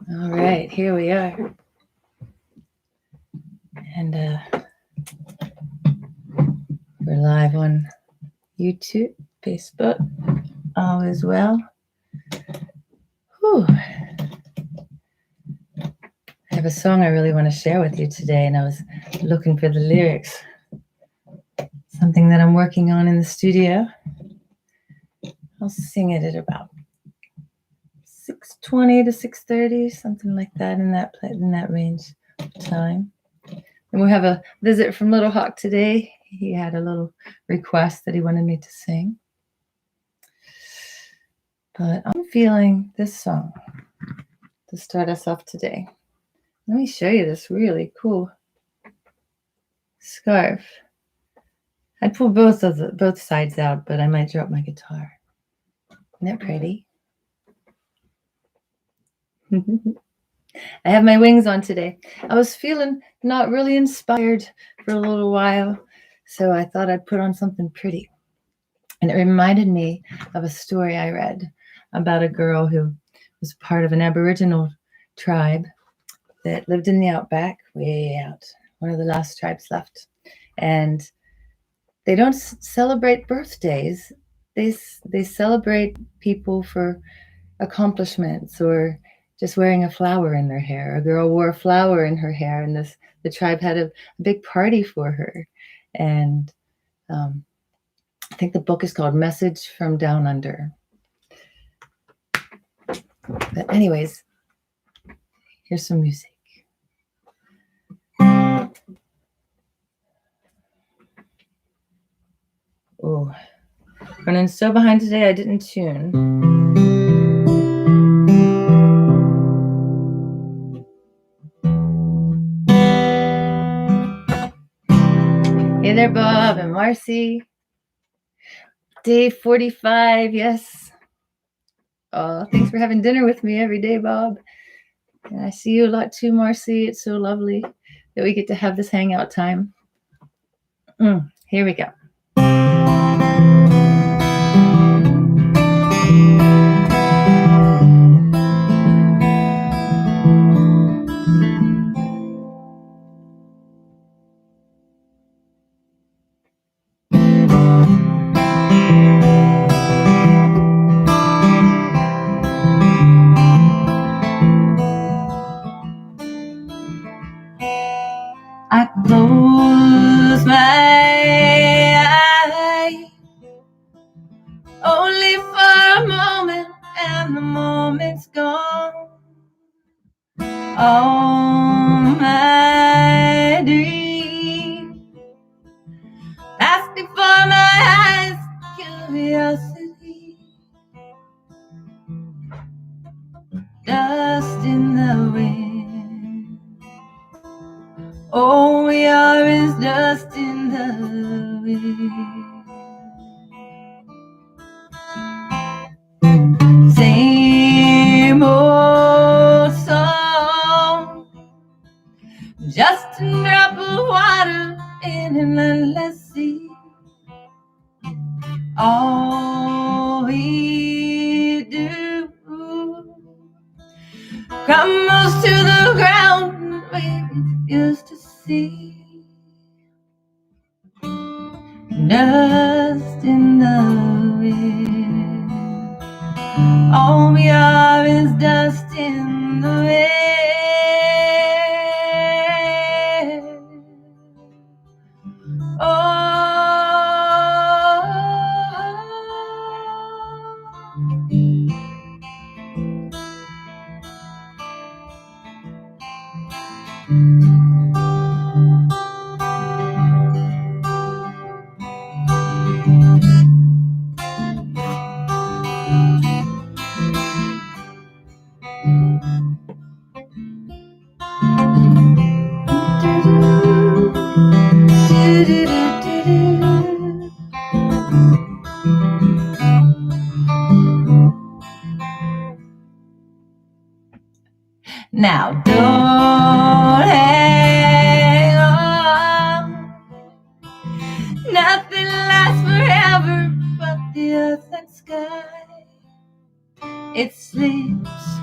All right, here we are. And we're live on YouTube, Facebook, all is well. Whew. I have a song I really want to share with you today, and I was looking for the lyrics. Something that I'm working on in the studio. I'll sing it at about 6:20 to 6:30, something like that, in that range of time. And we have a visit from Little Hawk today. He had a little request that he wanted me to sing. But I'm feeling this song to start us off today. Let me show you this really cool scarf. I'd pull both sides out, but I might drop my guitar. Isn't that pretty? I have my wings on today. I was feeling not really inspired for a little while, so I thought I'd put on something pretty. And it reminded me of a story I read about a girl who was part of an Aboriginal tribe that lived in the outback, way out, one of the last tribes left. And they don't celebrate birthdays. They celebrate people for accomplishments or just wearing a flower in their hair. A girl wore a flower in her hair, and the tribe had a big party for her. And I think the book is called Message from Down Under. But anyways, here's some music. Oh, running so behind today, I didn't tune. Hey there, Bob and Marcy. Day 45, yes. Oh, thanks for having dinner with me every day, Bob. And I see you a lot too, Marcy. It's so lovely that we get to have this hangout time. Here we go. I close my eyes only for a moment, and the moment's gone. All my dreams pass before my eyes, curiosity, dust in the wind. All we are is dust in the wind. Same old song, just a drop of water in an endless sea. All we do crumbles to the ground, we refuse to see. Dust in the wind. All we are is dust in the wind. Now don't hang on. Nothing lasts forever but the earth and sky. It slips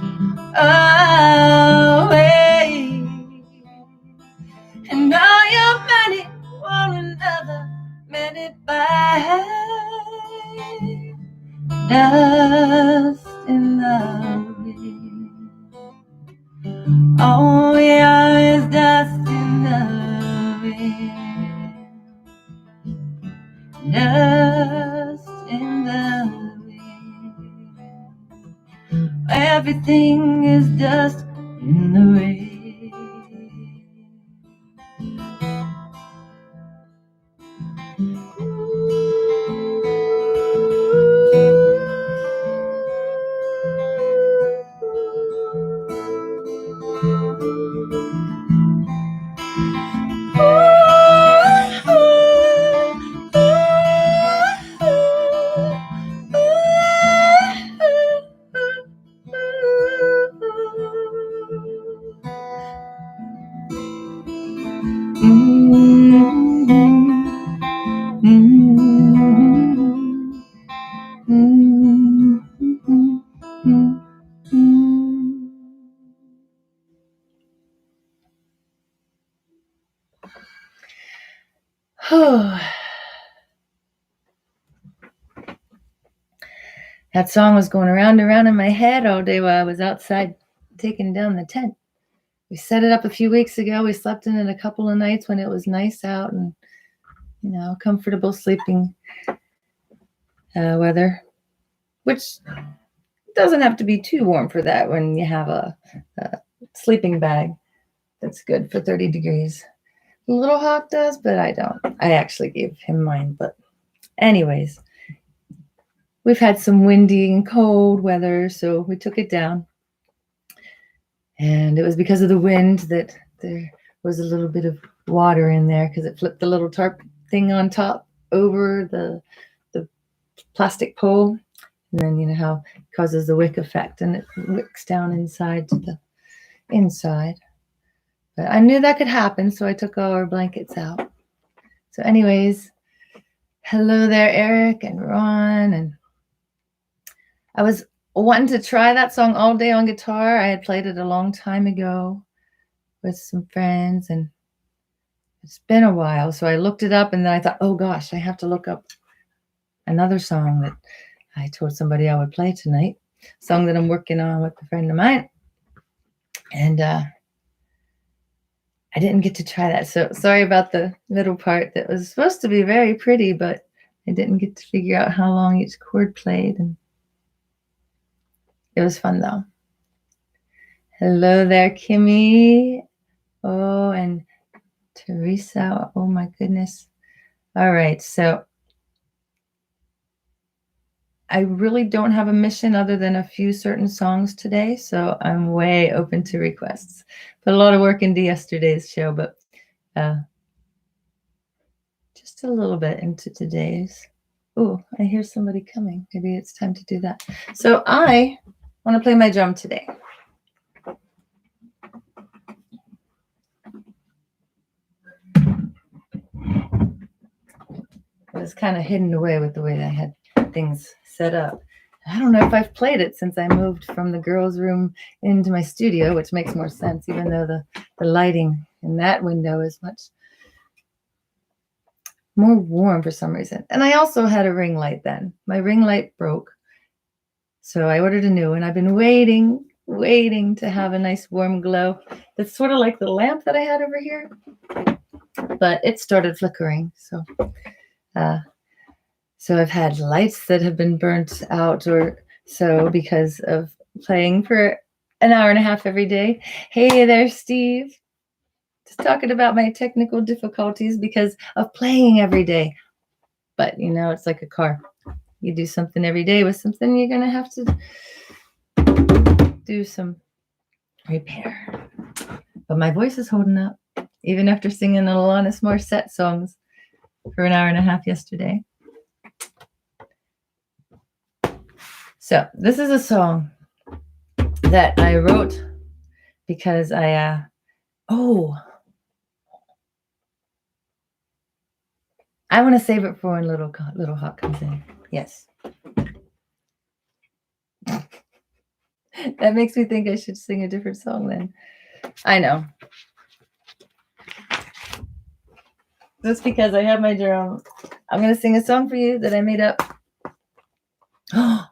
away. And all your money, one another minute by. Dust in the wind. Oh, yeah, it's dust in the wind. Dust in the wind. Everything is dust in the wind. That song was going around and around in my head all day while I was outside taking down the tent. We set it up a few weeks ago. We slept in it a couple of nights when it was nice out and, comfortable sleeping weather, which doesn't have to be too warm for that when you have a sleeping bag that's good for 30 degrees. Little Hawk does, but I don't. I actually gave him mine. But anyways, we've had some windy and cold weather, so we took it down. And it was because of the wind that there was a little bit of water in there because it flipped the little tarp thing on top over the plastic pole. And then you know how it causes the wick effect and it wicks down inside to the inside. But I knew that could happen, so I took all our blankets out. So anyways, hello there, Eric and Ron. And I was wanting to try that song all day on guitar. I had played it a long time ago with some friends, and it's been a while. So I looked it up, and then I thought, oh gosh, I have to look up another song that I told somebody I would play tonight, a song that I'm working on with a friend of mine. And I didn't get to try that. So sorry about the middle part that was supposed to be very pretty, but I didn't get to figure out how long each chord played. And it was fun though. Hello there, Kimmy. Oh, and Teresa. Oh my goodness. All right. So I really don't have a mission other than a few certain songs today. So I'm way open to requests. Put a lot of work into yesterday's show, but just a little bit into today's. Oh, I hear somebody coming. Maybe it's time to do that. So I want to play my drum today. It was kind of hidden away with the way I had things set up. I don't know if I've played it since I moved from the girls' room into my studio, which makes more sense, even though the lighting in that window is much more warm for some reason. And I also had a ring light then. My ring light broke. So I ordered a new one. I've been waiting to have a nice warm glow. That's sort of like the lamp that I had over here, but it started flickering. So I've had lights that have been burnt out or so because of playing for an hour and a half every day. Hey there, Steve. Just talking about my technical difficulties because of playing every day. But, it's like a car. You do something every day with something, you're going to have to do some repair. But my voice is holding up, even after singing Alanis Morissette songs for an hour and a half yesterday. So this is a song that I wrote because I want to save it for when Little Hawk comes in. Yes. That makes me think I should sing a different song then. I know. Just because I have my drum. I'm going to sing a song for you that I made up. Oh,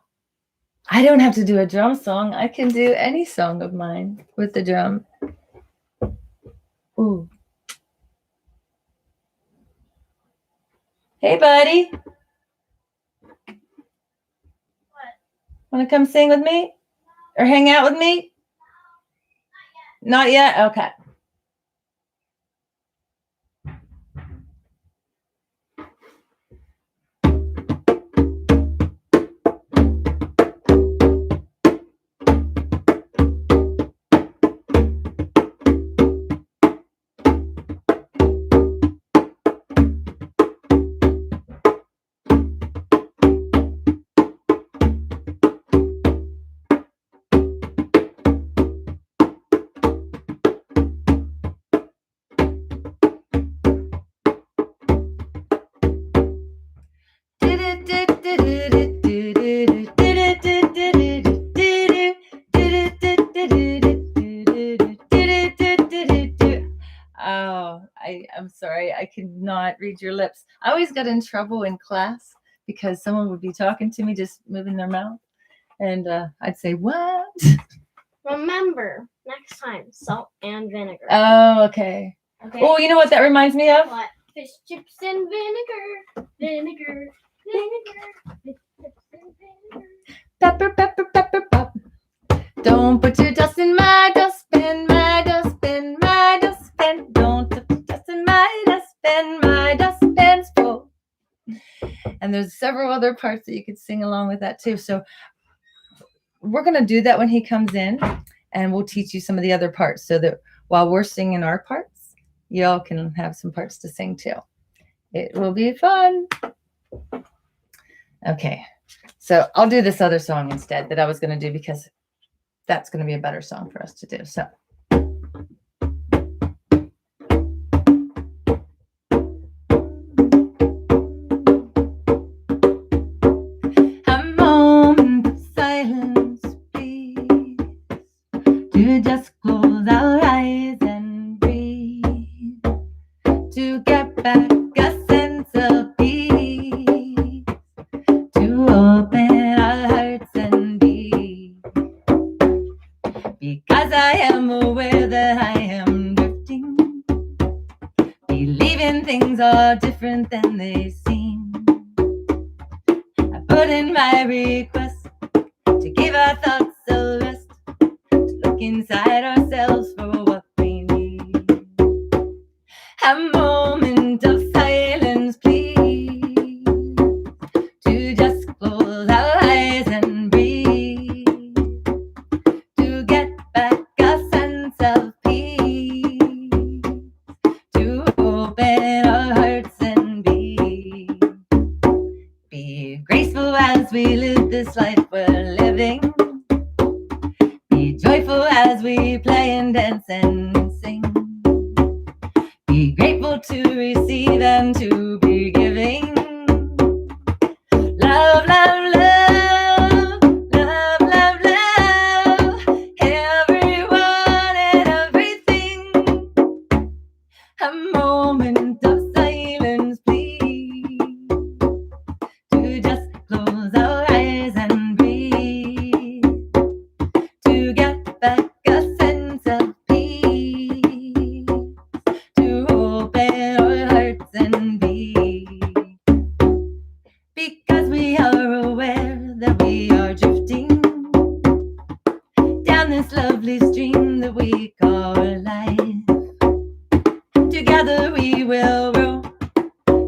I don't have to do a drum song. I can do any song of mine with the drum. Ooh. Hey, buddy. What? Want to come sing with me? Or hang out with me? Not yet? Okay. Oh, I'm sorry. I could not read your lips. I always got in trouble in class because someone would be talking to me, just moving their mouth. And I'd say, what? Remember, next time, salt and vinegar. Oh, okay. Oh, you know what that reminds me of? What? Fish chips and vinegar. Vinegar. Vinegar. Fish chips and vinegar. Pepper, pepper, pepper, pop. Don't put your dust in my dustbin, my dustbin, my dustbin. Don't put your dust in my dustbin's full. And there's several other parts that you could sing along with that too. So we're going to do that when he comes in, and we'll teach you some of the other parts so that while we're singing our parts, y'all can have some parts to sing too. It will be fun. Okay. So I'll do this other song instead that I was going to do because that's going to be a better song for us to do. So. A moment of silence, please, to just close our eyes and breathe, to get back a sense of peace, to open our hearts and be. Because I am aware that I am drifting, believing things are different than they seem. I put in my request to give our thoughts a rest, to look inside ourselves for what we need. A moment of silence, please, to just close our eyes and breathe, to get back a sense of peace, to open our hearts and be graceful as we live this life we're living, be joyful as we play and dance and sing, be grateful to receive and to be giving. Love, love, love, love, love, love, everyone and everything. A moment of silence, please, to just close our eyes and breathe, to get back a sense of peace, to open our hearts and be. Because we are aware that we are drifting down this lovely stream that we call life. Together we will row,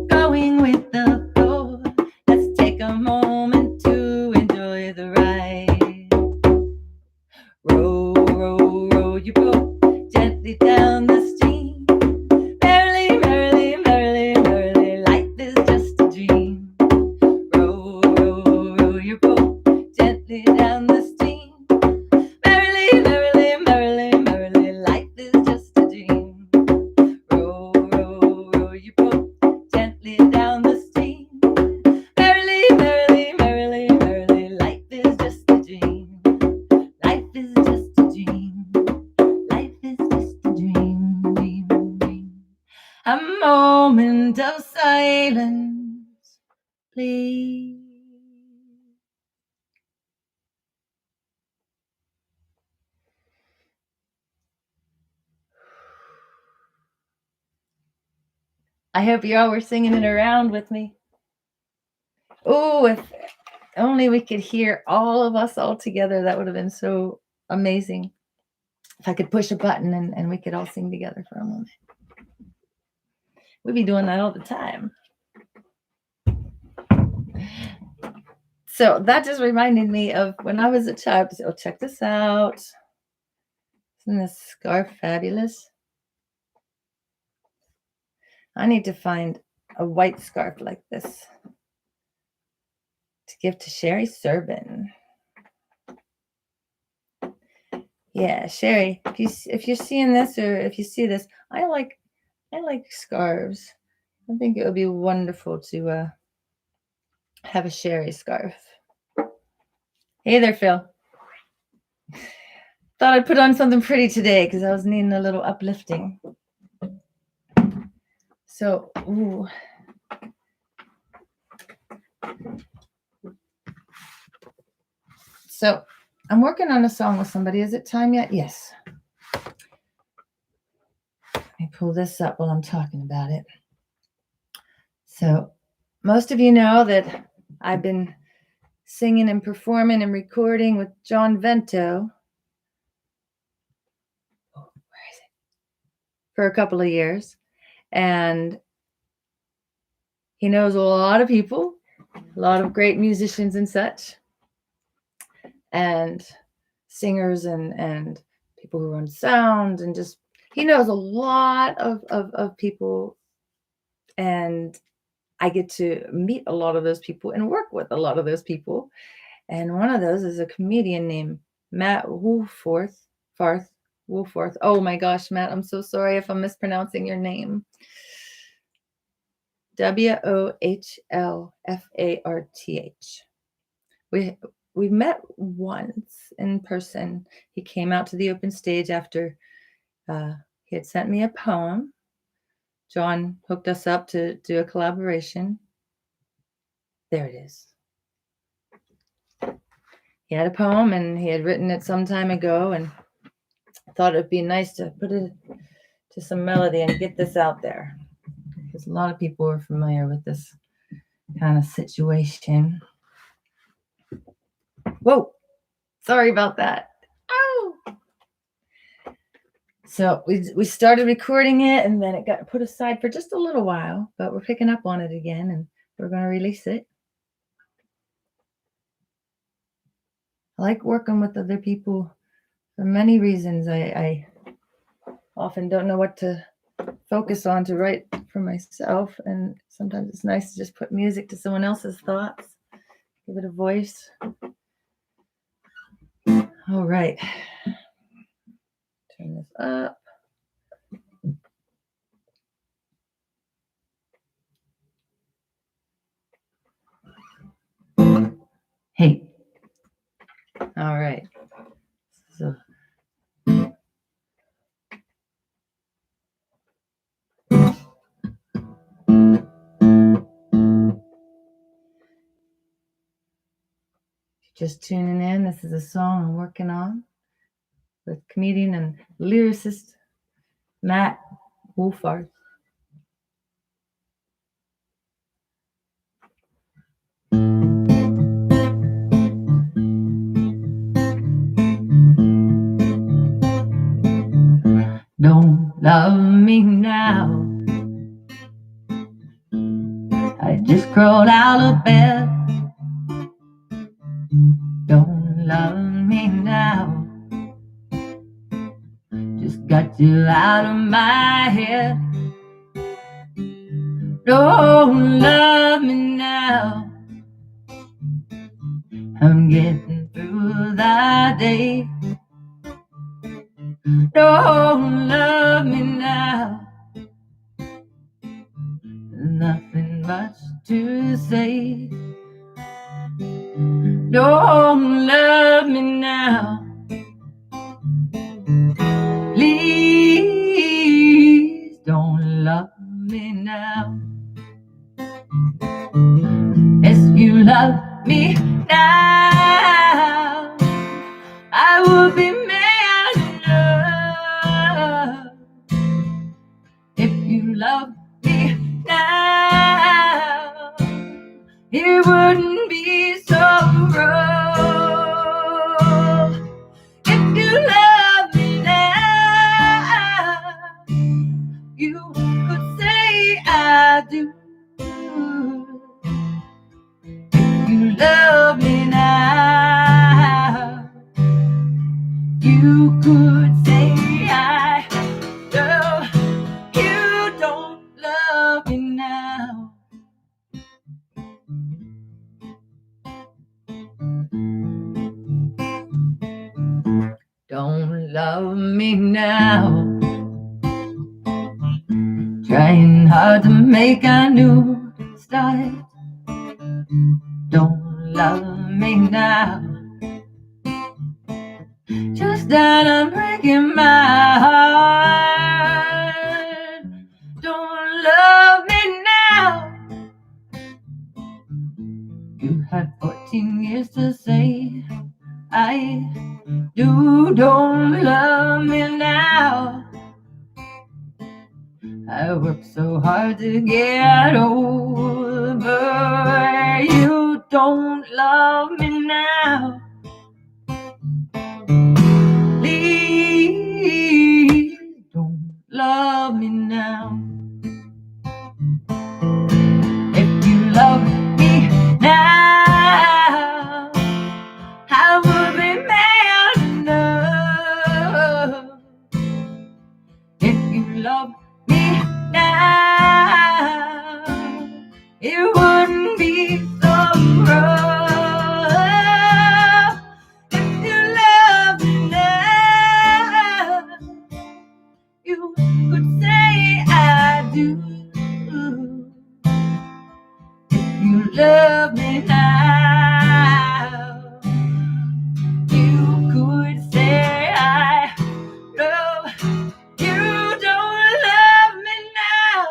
going with the flow. Let's take a moment to enjoy the ride. Row, row, row your boat gently down the stream. Merrily, merrily, merrily, merrily, life is just a dream. Row, row, row your boat gently down the stream. Merrily, merrily, merrily, merrily, life A moment of silence, please. I hope you all were singing it around with me. Oh, if only we could hear all of us all together. That would have been so amazing. If I could push a button and we could all sing together for a moment. We'd be doing that all the time. So that just reminded me of when I was a child. Oh, check this out. Isn't this scarf fabulous? I need to find a white scarf like this to give to Sherry Servin. Yeah, Sherry, if you're seeing this or if you see this, I like scarves. I think it would be wonderful to have a Sherry scarf. Hey there, Phil. Thought I'd put on something pretty today because I was needing a little uplifting. So, ooh. So, I'm working on a song with somebody. Is it time yet? Yes. Let me pull this up while I'm talking about it. So, most of you know that I've been singing and performing and recording with John Vento. Where is it? For a couple of years. And he knows a lot of people, a lot of great musicians and such, and singers and people who run sound, and just he knows a lot of people, and I get to meet a lot of those people and work with a lot of those people. And one of those is a comedian named Matt Wohlharth. Oh my gosh, Matt, I'm so sorry if I'm mispronouncing your name. Wohlfarth. We met once in person. He came out to the open stage after he had sent me a poem. John hooked us up to do a collaboration. There it is. He had a poem and he had written it some time ago, and I thought it'd be nice to put it to some melody and get this out there, because a lot of people are familiar with this kind of situation. Whoa, sorry about that. Ow! So we started recording it, and then it got put aside for just a little while, but we're picking up on it again, and we're going to release it. I like working with other people for many reasons. I often don't know what to focus on to write for myself, and sometimes it's nice to just put music to someone else's thoughts, give it a voice. All right. Turn this up. Hey. All right. So just tuning in, this is a song I'm working on with comedian and lyricist Matt Wohlharth. Don't love me now. I just crawled out of bed. Don't love me now. Just got you out of my head. Don't love me now. I'm getting through the day. Don't love me now. Nothing much to say. Don't love me now. Please don't love me would be mad enough if you loved me now. It wouldn't be so rough if you loved me now. You could say I do. If you love me now, you could say I love. You don't love me now. Don't love me now. Trying hard to make a new start. Don't love me now. Just that I'm breaking my heart. Don't love me now. You had 14 years to say I do. Don't love me now. I worked so hard to get over you. Don't love me now. Please don't love me now. If you love me now, I would be mad enough. If you love me now, it wouldn't be so rough. If you love me now, you could say I do. If you love me now, you could say I love. You don't love me now.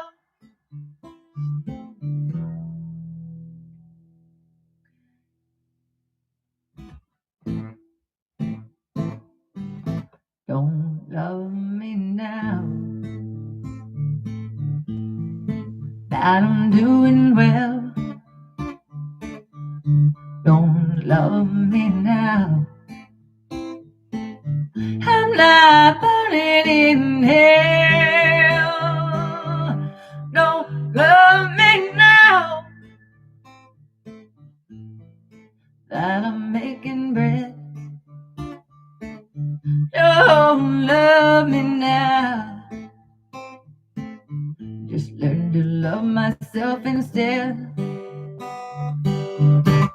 Don't love me now. That I'm doing well. Don't love me now. I'm not burning in hell. Don't love me now. That I'm making bread. Don't love me now. Just learn to love myself instead.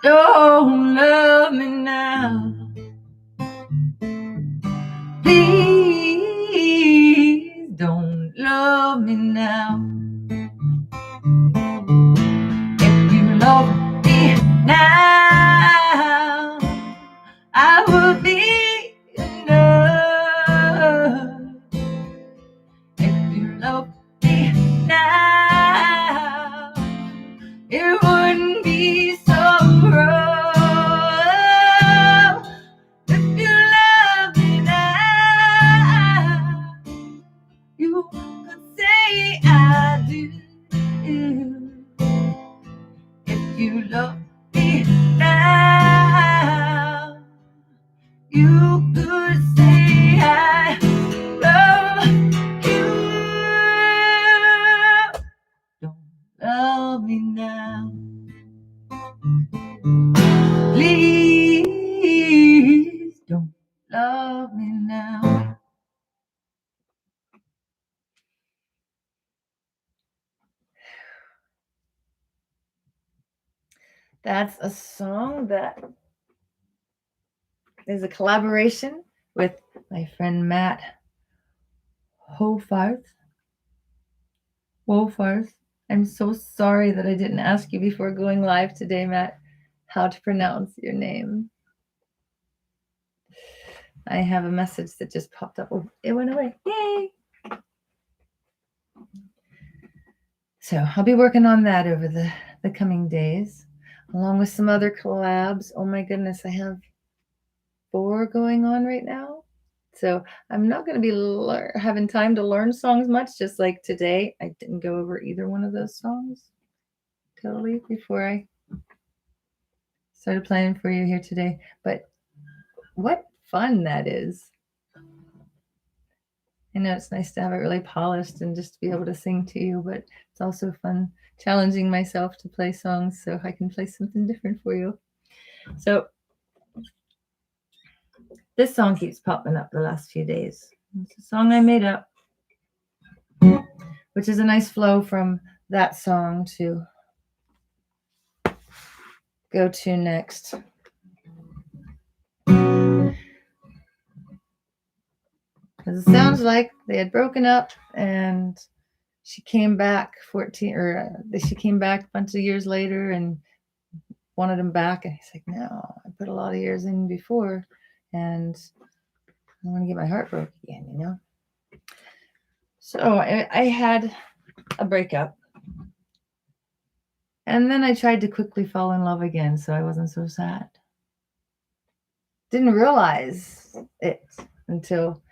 Don't love me now. Please don't love me now. If you love me now, I would be enough. If you love me now, it wouldn't be so rough. If you love me now, you could say I do. If you love me now, you could say I love you. Don't love me now. Please don't love me now. That's a song that is a collaboration with my friend Matt Wohlharth. I'm so sorry that I didn't ask you before going live today, Matt, how to pronounce your name. I have a message that just popped up. Oh, it went away. Yay! So I'll be working on that over the coming days, along with some other collabs. Oh my goodness, I have 4 going on right now. So I'm not going to be having time to learn songs much, just like today. I didn't go over either one of those songs totally before I started playing for you here today. But what fun that is. I know it's nice to have it really polished and just to be able to sing to you, but it's also fun challenging myself to play songs so I can play something different for you. So this song keeps popping up the last few days. It's a song I made up, which is a nice flow from that song to go to next. Because it sounds like they had broken up and she came back she came back a bunch of years later and wanted him back. And he's like, no, I put a lot of years in before and I want to get my heart broke again, you know? So I had a breakup. And then I tried to quickly fall in love again so I wasn't so sad. Didn't realize it until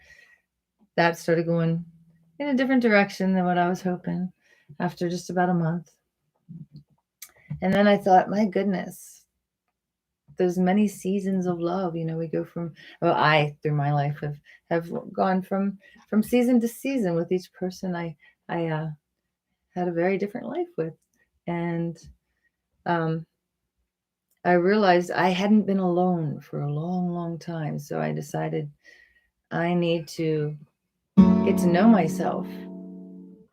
that started going in a different direction than what I was hoping after just about a month. And then I thought, my goodness, there's many seasons of love. You know, we go from, I, through my life, have gone from season to season with each person I had a very different life with. And I realized I hadn't been alone for a long, long time. So I decided I need to get to know myself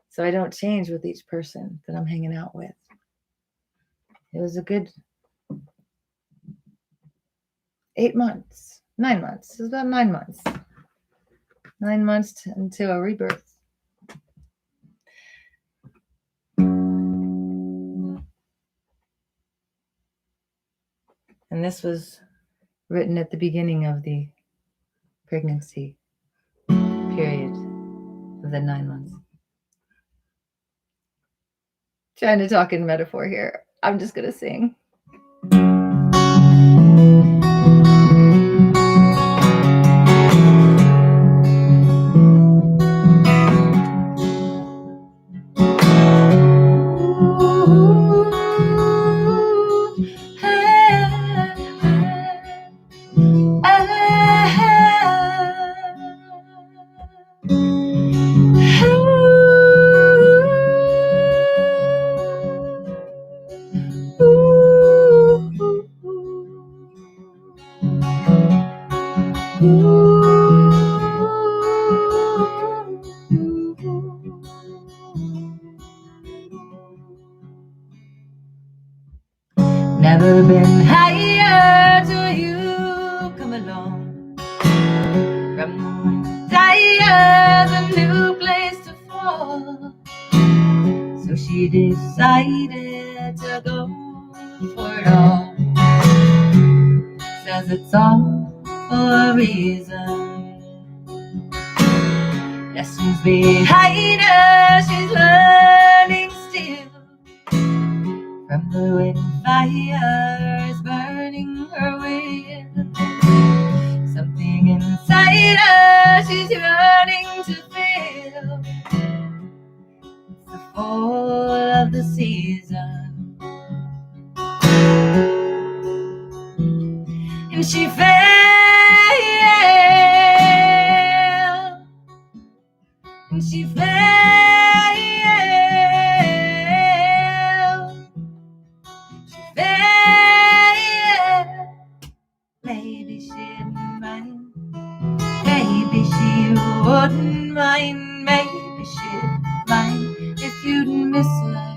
so I don't change with each person that I'm hanging out with. It was a good 9 months. It was about 9 months. 9 months until a rebirth. And this was written at the beginning of the pregnancy period of the 9 months. Trying to talk in metaphor here. I'm just going to sing. Never been higher till you come along. From tire's a new place to fall. So she decided to go for it all. Says it's all for a reason. Lessons behind her, she's learning still. From the wind fire is burning her will. Something inside her she's yearning to feel. It's the fall of the season. And she fell. And she fell. Maybe she'd mind. Maybe she wouldn't mind. Maybe she'd mind if you'd miss her.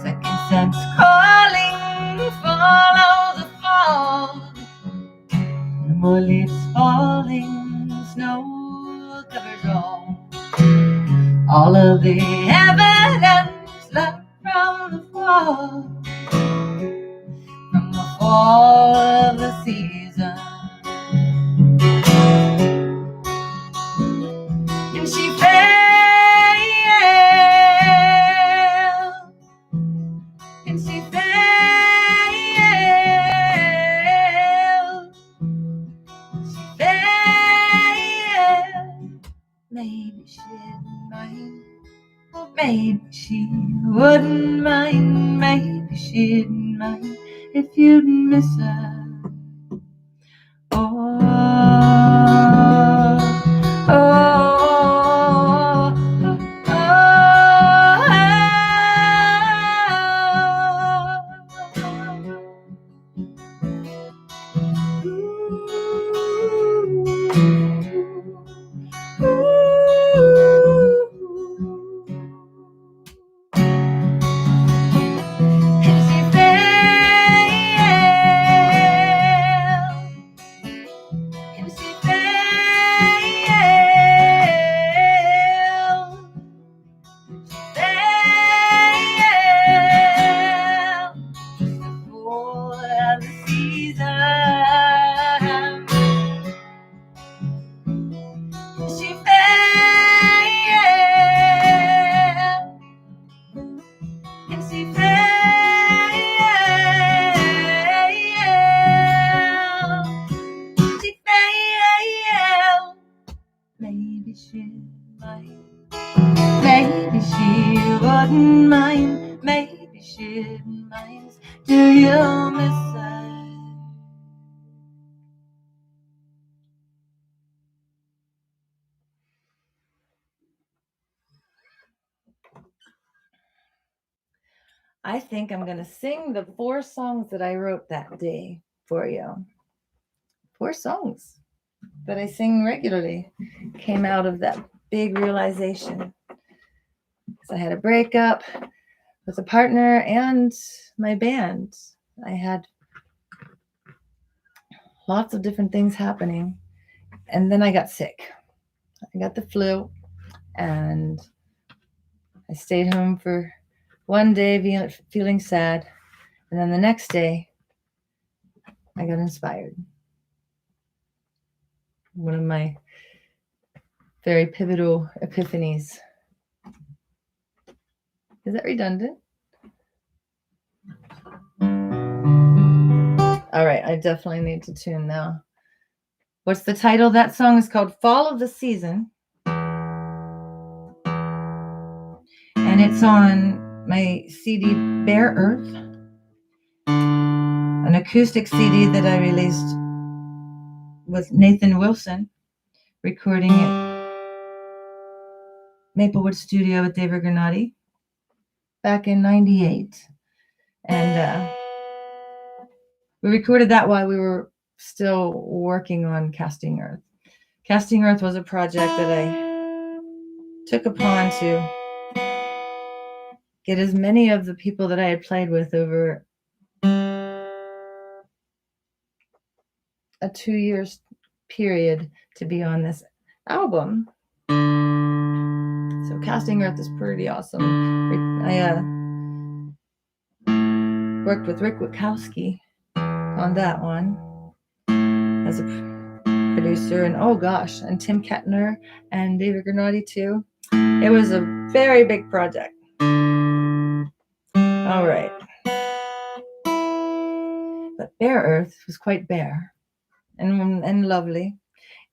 Second sense calling, follow the fall. No more leaves falling, snow covers all of the evidence left from the fall of the season. she failed, and she failed, she failed. Maybe she didn't mind, maybe she wouldn't mind, maybe she didn't mind if you'd miss her. Oh, oh, oh, maybe she might, maybe she wouldn't mind, maybe she didn't mind. Do you miss her? I think I'm going to sing the 4 songs that I wrote that day for you. 4 songs that I sing regularly came out of that big realization. So I had a breakup with a partner and my band. I had lots of different things happening. And then I got sick. I got the flu and I stayed home for one day feeling sad. And then the next day, I got inspired. One of my very pivotal epiphanies. Is that redundant? All right, I definitely need to tune now. What's the title? That song is called Fall of the Season. And it's on my CD Bare Earth, an acoustic CD that I released with Nathan Wilson, recording at Maplewood Studio with David Granati back in '98. And we recorded that while we were still working on Casting Earth. Casting Earth was a project that I took upon to get as many of the people that I had played with over a 2 years period to be on this album. So Casting Earth is pretty awesome. I worked with Rick Witkowski on that one as a producer, and oh gosh, and Tim Kettner and David Granati too. It was a very big project. All right. But Bare Earth was quite bare and lovely.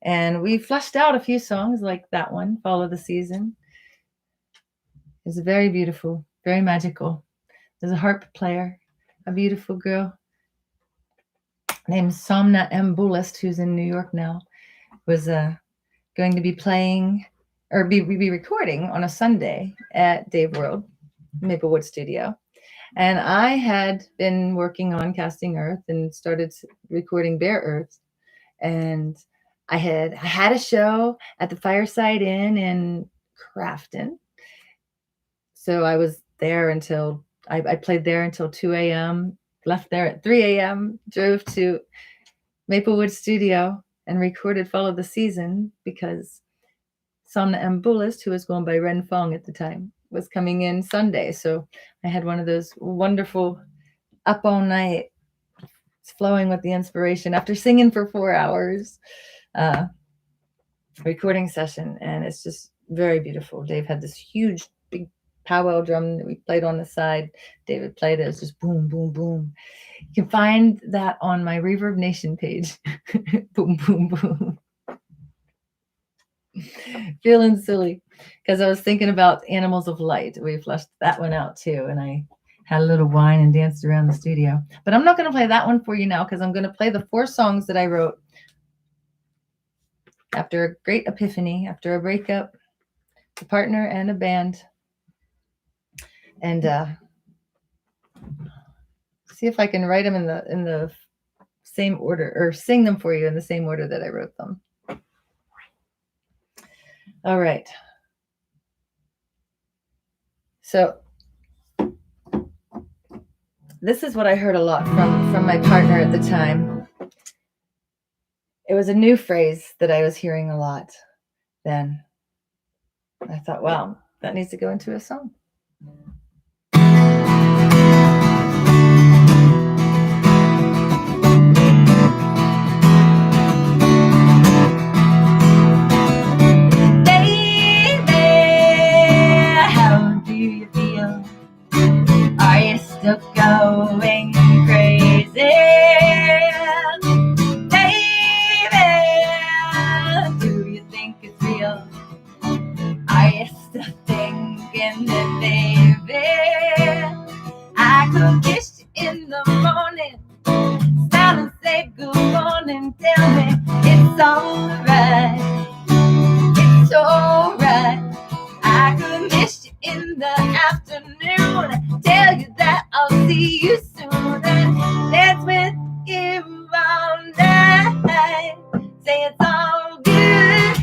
And we fleshed out a few songs like that one, Fall of the Season. It's very beautiful, very magical. There's a harp player, a beautiful girl named Somna M. Bulist, who's in New York now, was going to be playing or be recording on a Sunday at Dave World, Maplewood Studio. And I had been working on Casting Earth and started recording Bare Earth. And I had a show at the Fireside Inn in Crafton. So I was there until, I played there until 2 a.m., left there at 3 a.m., drove to Maplewood Studio and recorded Fall of the Season because Somna M. Bulist, who was going by Ren Fong at the time, was coming in Sunday. So I had one of those wonderful up all night, flowing with the inspiration after singing for 4 hours recording session. And it's just Very beautiful. Dave had this huge, big powwow drum that we played on the side. David played it. It was just boom, boom, boom. You can find that on my Reverb Nation page. Boom, boom, boom. Feeling silly because I was thinking about Animals of Light. We flushed that one out too, and I had a little wine and danced around the studio. But I'm not going to play that one for you now because I'm going to play the 4 songs that I wrote after a great epiphany, after a breakup, a partner, and a band. And see if I can write them in the same order, or sing them for you in the same order that I wrote them. All right. So this is what I heard a lot from my partner at the time. It was a new phrase that I was hearing a lot then. I thought, wow, that needs to go into a song. Still going crazy, baby? Do you think it's real? Are you still thinking that, baby, I could kiss you in the morning, smile and say good morning, tell me it's alright, it's alright. I could miss you in the afternoon, tell you that I'll see you soon, and dance with you all night, say it's all good,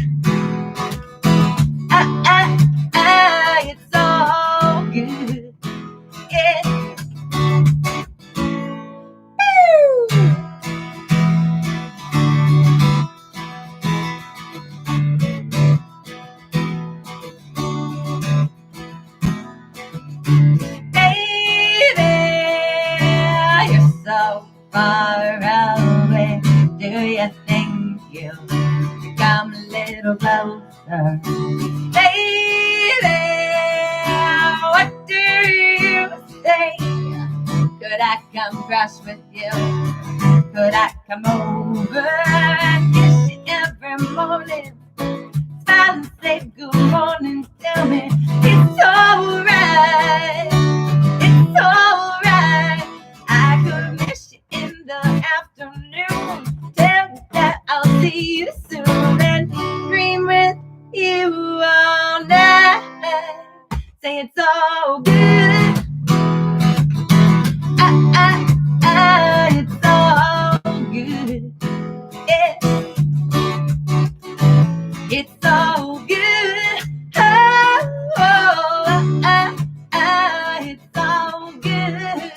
it's all good, yeah. Woo! So far away, do you think you'll come a little closer? Baby, what do you say? Could I come crash with you? Could I come over and kiss you every morning? Smile and say good morning, tell me it's alright, it's alright. I could miss you in the afternoon, tell you that I'll see you soon, and dream with you all night, say it's all good, it's all good, yeah. It's all good, it's all good.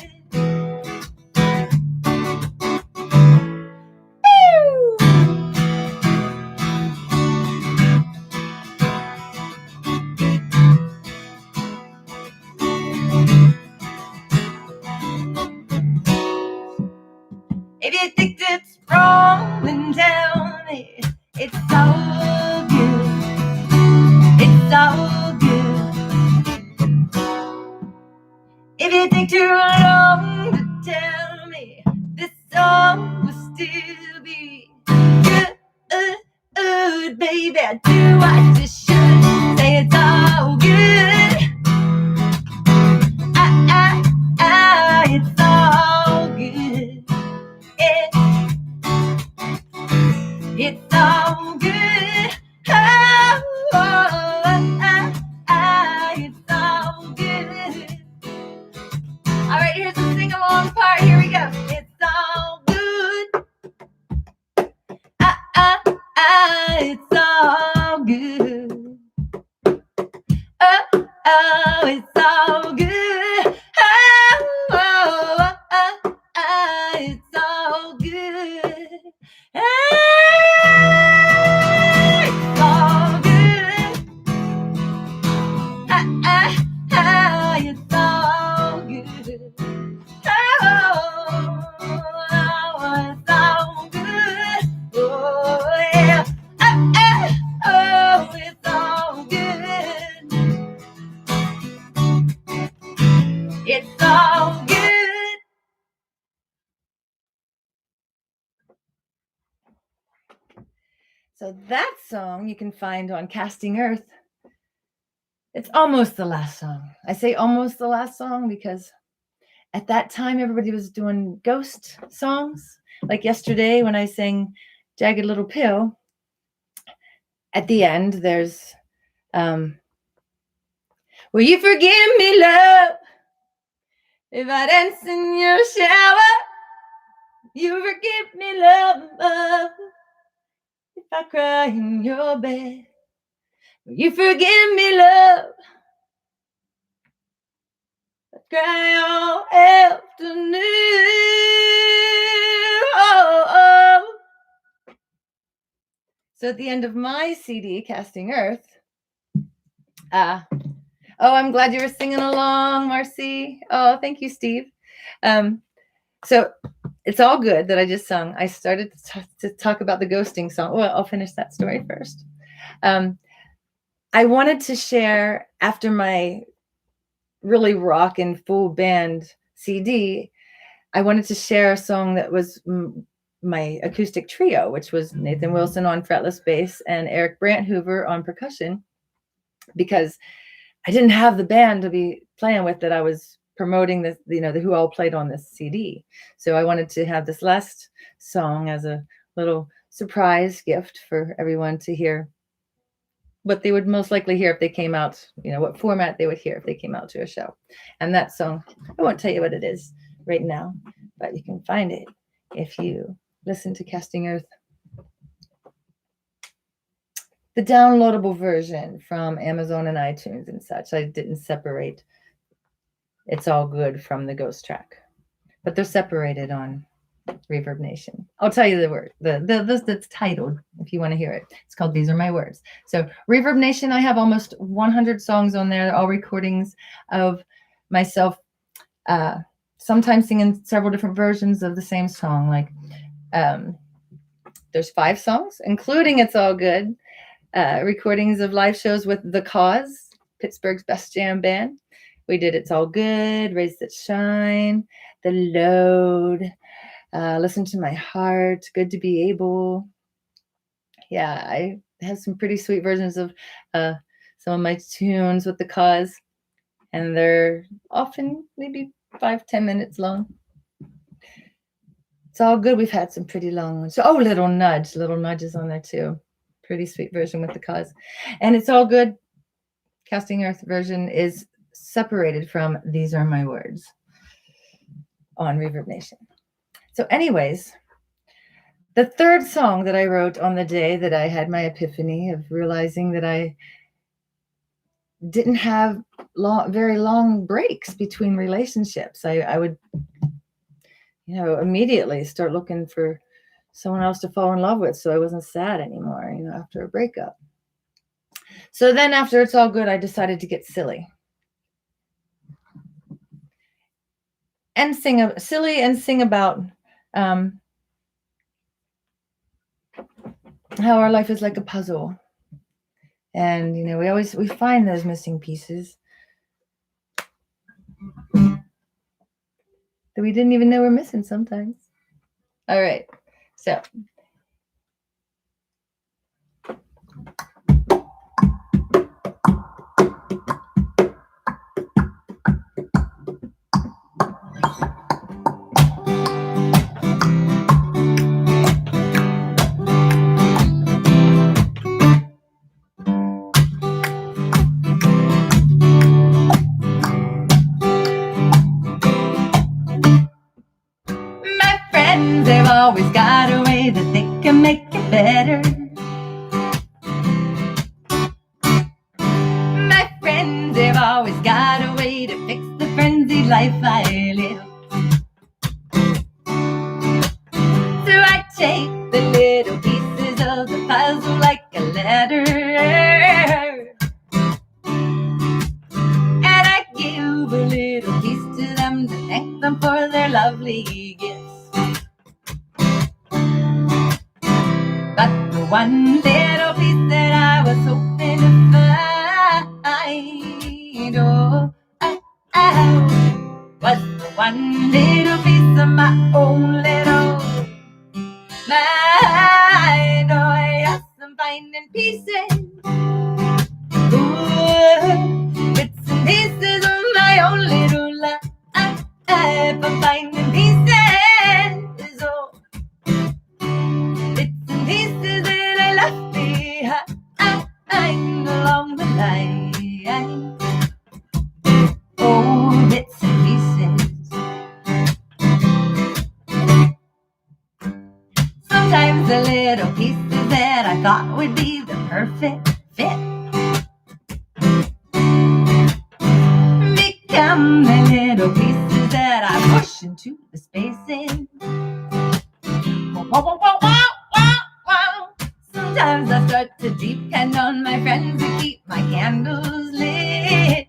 If you think it's wrong, then tell me it's all good. It's all good. If you take too long to tell me this song will still be good, baby, do what you should. Say it's all good. It's all good. It's all good. It's all good. All right, here's the sing-along part. Here we go. It's all good. It's all good. So that song you can find on Casting Earth. It's almost the last song. I say almost the last song because at that time everybody was doing ghost songs. Like yesterday when I sang Jagged Little Pill, at the end there's will you forgive me, love, if I dance in your shower? You forgive me, love, if I cry in your bed. Will you forgive me, love, I cry all afternoon? Oh. So at the end of my CD, Casting Earth, I'm glad you were singing along, Marcy. Oh, thank you, Steve. So it's all good that I just sung. I started to talk about the ghosting song. Well, I'll finish that story first. I wanted to share, after my really rock and full band CD, I wanted to share a song that was my acoustic trio, which was Nathan Wilson on fretless bass and Eric Brant Hoover on percussion, because I didn't have the band to be playing with that I was promoting this, who all played on this CD. So I wanted to have this last song as a little surprise gift for everyone to hear what they would most likely hear if they came out, what format they would hear if they came out to a show. And that song, I won't tell you what it is right now, but you can find it if you listen to Casting Earth. The downloadable version from Amazon and iTunes and such. I didn't separate It's All Good from the ghost track, but they're separated on Reverb Nation. I'll tell you the word, that's titled, if you want to hear it. It's called These Are My Words. So Reverb Nation, I have almost 100 songs on there, all recordings of myself, sometimes singing several different versions of the same song. Like there's 5 songs, including It's All Good, recordings of live shows with The Cause, Pittsburgh's best jam band. We did It's All Good, Raise That Shine, The Load, Listen to My Heart, Good to Be Able. Yeah, I have some pretty sweet versions of some of my tunes with The Cause, and they're often maybe 5-10 minutes long. It's All Good. We've had some pretty long ones. Oh, Little Nudge is on there too. Pretty sweet version with The Cause. And It's All Good, Casting Earth version, is separated from These Are My Words on Reverb Nation. So anyways, the third song that I wrote on the day that I had my epiphany of realizing that I didn't have very long breaks between relationships. I would, immediately start looking for someone else to fall in love with, so I wasn't sad anymore, after a breakup. So then after It's All Good, I decided to get silly. And sing about how our life is like a puzzle. And, we find those missing pieces that we didn't even know we're missing sometimes. All right. So. They've always got a way that they can make it better. My friends, they've always got a way to fix the frenzied life I live. So I take the little pieces of the puzzle like a letter, and I give a little piece to them to thank them for their lovely gifts. But the one little piece that I was hoping to find, was the one little piece of my own little mind. Oh, yes, I'm thought would be the perfect fit. Become the little pieces that I push into the spaces. Wow, wow, wow, wow, wow, wow. Sometimes I start to depend on my friends to keep my candles lit.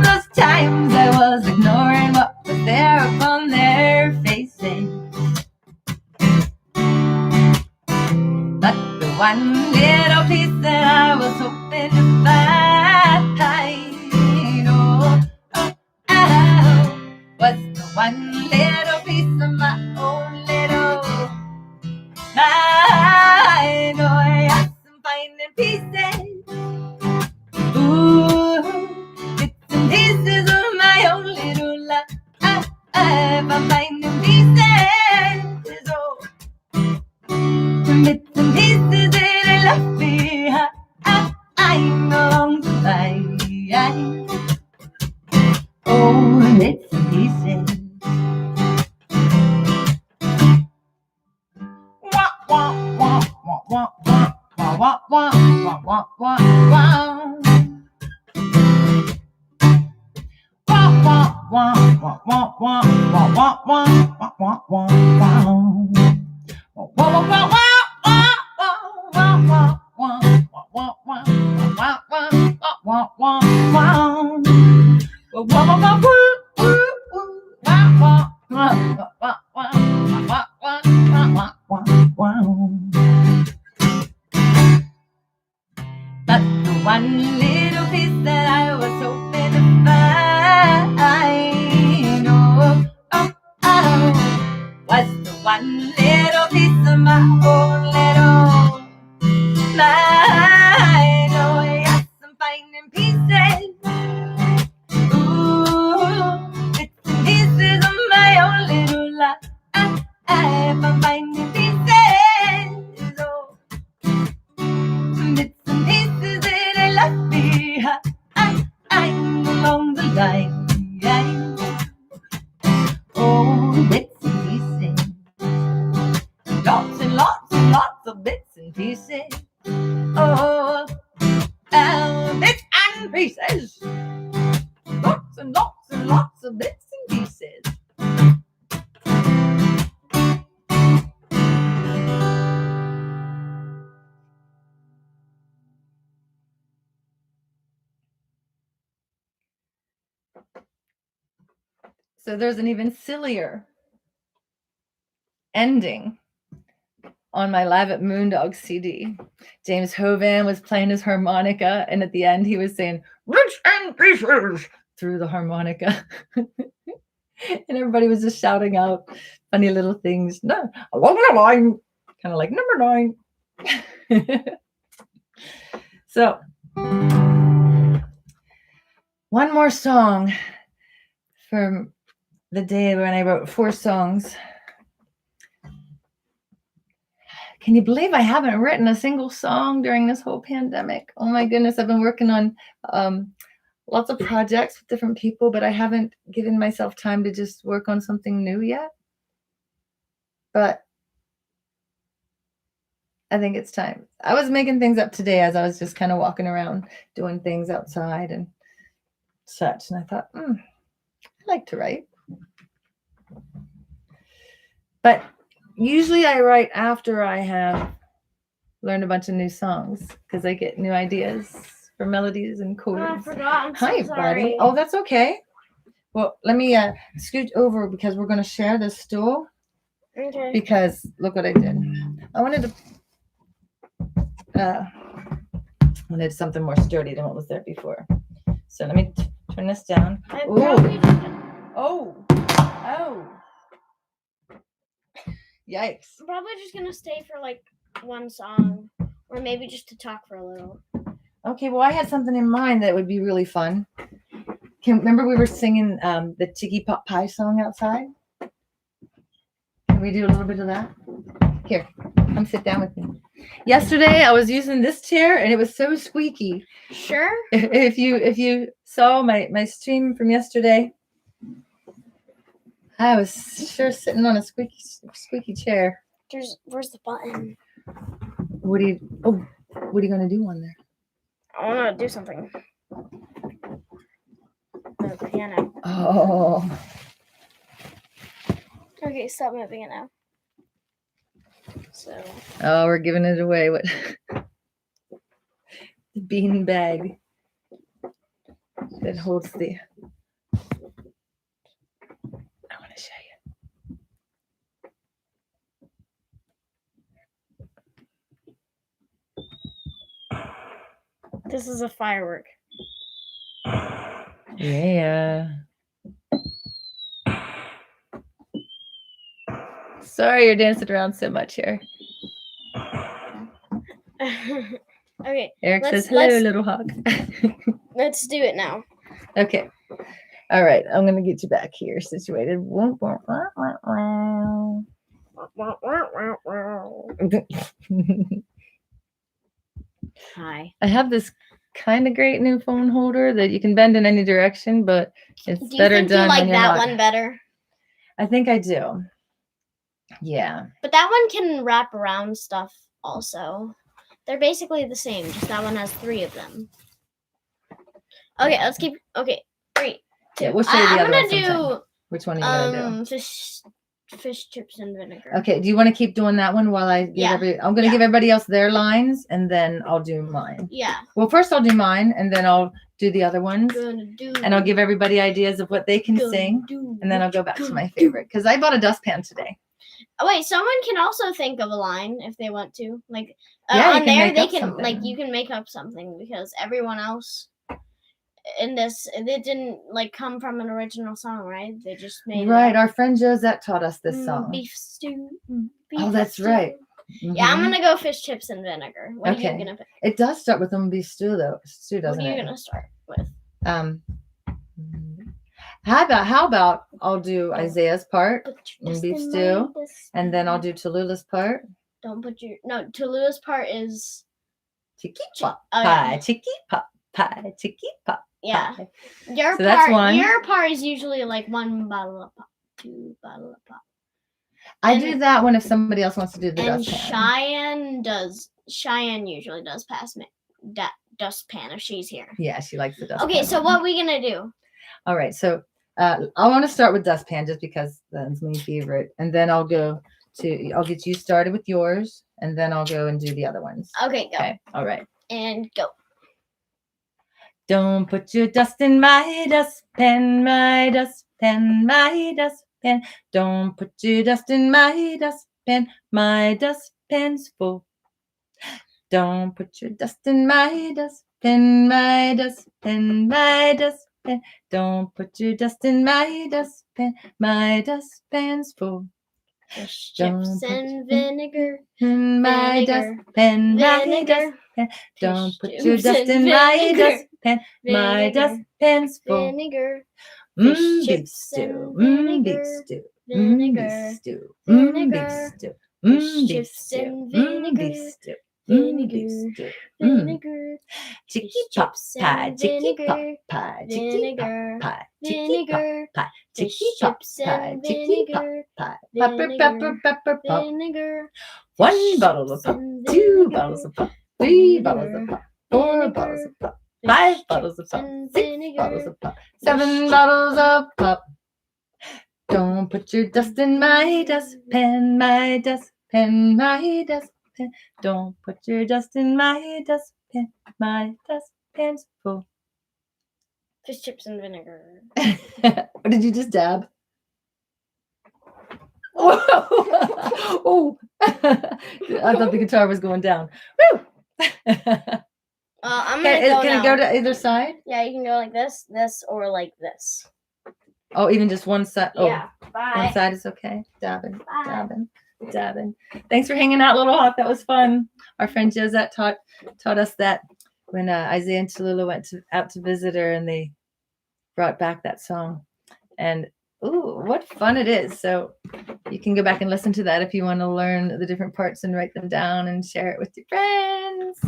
Those times I was ignoring what was there upon their faces. But the one little piece that I was hoping to find, was the one little piece of my own little mind. Oh, yes, I'm finding pieces. Ooh, bits and pieces of my own little life. I'm finding pieces. Oh, bits and pieces that I left behind along the line. Oh, bits and pieces. Wah, wah, wah, wah, wah, wah, wah, wah, wah, wah, wah, wah. Wah, wah, wah, wah, wah, wah, wah, wah, wah, wah, wah, wah. Wah, wah, wah, wah, wah, wah, wah, wah, wah, wah, wah, wah, wah, wah. Wah, wah, wah, wah, woo, woo, woo. Wah, wah, wah, wah, wah, wah, wah, wah, wah, wah. But the one little piece that I was hoping to find, was the one little piece of my own little mind. Oh, yes, I'm finding pieces. Ooh, bits and pieces of my own little life. I'm finding pieces. Oh, bits and pieces that I left behind along the line. Oh, bits and pieces. Lots and lots and lots of bits and pieces. Oh, bits and pieces. Lots and lots and lots of bits and pieces. So there's an even sillier ending on my Live at Moondog CD. James Hovan was playing his harmonica, and at the end he was saying "Rich and pieces" through the harmonica. And everybody was just shouting out funny little things. No, along the line, kind of like number 9. So, one more song from the day when I wrote 4 songs. Can you believe I haven't written a single song during this whole pandemic? Oh my goodness, I've been working on lots of projects with different people, but I haven't given myself time to just work on something new yet. But I think it's time. I was making things up today as I was just kind of walking around doing things outside and such. And I thought, I like to write. But usually I write after I have learned a bunch of new songs because I get new ideas for melodies and chords. Oh, I forgot. I'm so Hi, sorry. buddy. Oh, that's okay. Well, let me scoot over because we're going to share this stool. Okay. Because look what I did. I wanted something more sturdy than what was there before. So let me turn this down. Oh. Yikes. I'm probably just going to stay for like one song or maybe just to talk for a little. Okay, well, I had something in mind that would be really fun. Remember we were singing the Chicky Pot Pie song outside? Can we do a little bit of that? Here, come sit down with me. Yesterday, I was using this chair, and it was so squeaky. Sure. If you saw my stream from yesterday, I was sure sitting on a squeaky chair. Where's the button? What are you gonna do on there? I want to do something. The piano. Oh, Okay, stop moving it now. So. oh, we're giving it away. What? The bean bag that holds the. I want to show you. This is a firework. Yeah. Sorry, you're dancing around so much here. Okay. Eric Let's- says, hello, let's- little hawk. Let's do it now. Okay. All right. I'm going to get you back here situated. Hi. I have this kind of great new phone holder that you can bend in any direction, but it's Do you better think you done like when you're that not. one better? I think I do. Yeah. But that one can wrap around stuff also. They're basically the same, just that one has 3 of them. Okay, let's keep. Okay, 3, 2. Yeah, we'll show you the I'm other one gonna sometime. Which one are you going to do? fish chips and vinegar. Okay. Do you want to keep doing that one while I give Yeah. I'm going to give everybody else their lines and then I'll do mine. Yeah. Well, first I'll do mine and then I'll do the other ones. Gonna do. And I'll give everybody ideas of what they can sing. And then I'll go back to my favorite because I bought a dustpan today. Oh wait, someone can also think of a line if they want to. Like Yeah, you on can there, make they up can something. like you can make up something because everyone else in this it didn't like come from an original song, right? They just made Right. it up. Our friend Josette taught us this song. Beef stew. Oh, that's right. Yeah, I'm Mhm. gonna go fish chips and vinegar. What are Okay. you gonna pick? It does start with beef stew though. Stew, What doesn't are you it? gonna start with? How about I'll do Isaiah's part Put your in dust beef in stew, my and then I'll do Tallulah's part. Don't put your Tallulah's part is Chicky pot oh, pie, yeah. chicky pot pie, chicky pot Yeah. pie. Your So that's part. one. Your part is usually like 1 bottle of pop, 2 bottle of pop. I do that one if somebody else wants to do the And dustpan. Cheyenne usually does pass me that dustpan if she's here. Yeah, she likes the dustpan. Okay, so what are we gonna do? All right, so I want to start with dustpan just because that's my favorite, and then I'll get you started with yours, and then I'll go and do the other ones. Okay, go. Okay, all right. And go. Don't put your dust in my dustpan, my dustpan, my dustpan. Don't put your dust in my dustpan, my dustpan's full. Don't put your dust in my dustpan, my dustpan, my dustpan. Don't put your dust in my dustpan, my dustpan's full. Fish Don't chips put and vinegar. In my Vinegar, dustpan, my Vinegar. dustpan. Don't Fish put your chips dust and in my vinegar. dustpan, my Vinegar. dustpan's full. Vinegar. Beef chips stew, and beef vinegar. stew, Vinegar. beef stew, Vinegar. beef stew, Fish beef chips stew, and beef vinegar. stew, Vinegar. beef stew. Vinegar. Chicky Fish pot chips pie, and chicky pot vinegar. pie, chicky Vinegar. pot pie, chicky pot Vinegar. pie, Fish chicky pot chips pie, and chicky pot vinegar. pie. Pepper, Vinegar. pepper, pepper, pop. Vinegar. 1 bottle of pop, 2 bottles of pop, 3 bottles of pop, 4 bottles of pop, 5 bottles of pop, 6 bottles of pop, 7 bottles of pop. Don't put your dust in my dustpan, my dustpan, my dustpan. Don't put your dust in my dustpan, my dustpan's full. Fish chips and vinegar. What did you just dab? Oh, I thought the guitar was going down. Woo! I'm gonna go Can now. it go to either side? Yeah, you can go like this, or like this. Oh, even just one side. Oh, Yeah. Bye. one side is okay. Dabbing, Bye. dabbing, dabbing. Thanks for hanging out, Little Hawk. That was fun. Our friend Josette taught us that when Isaiah and Tallulah went out to visit her, and they brought back that song. And ooh, what fun it is! So you can go back and listen to that if you want to learn the different parts and write them down and share it with your friends.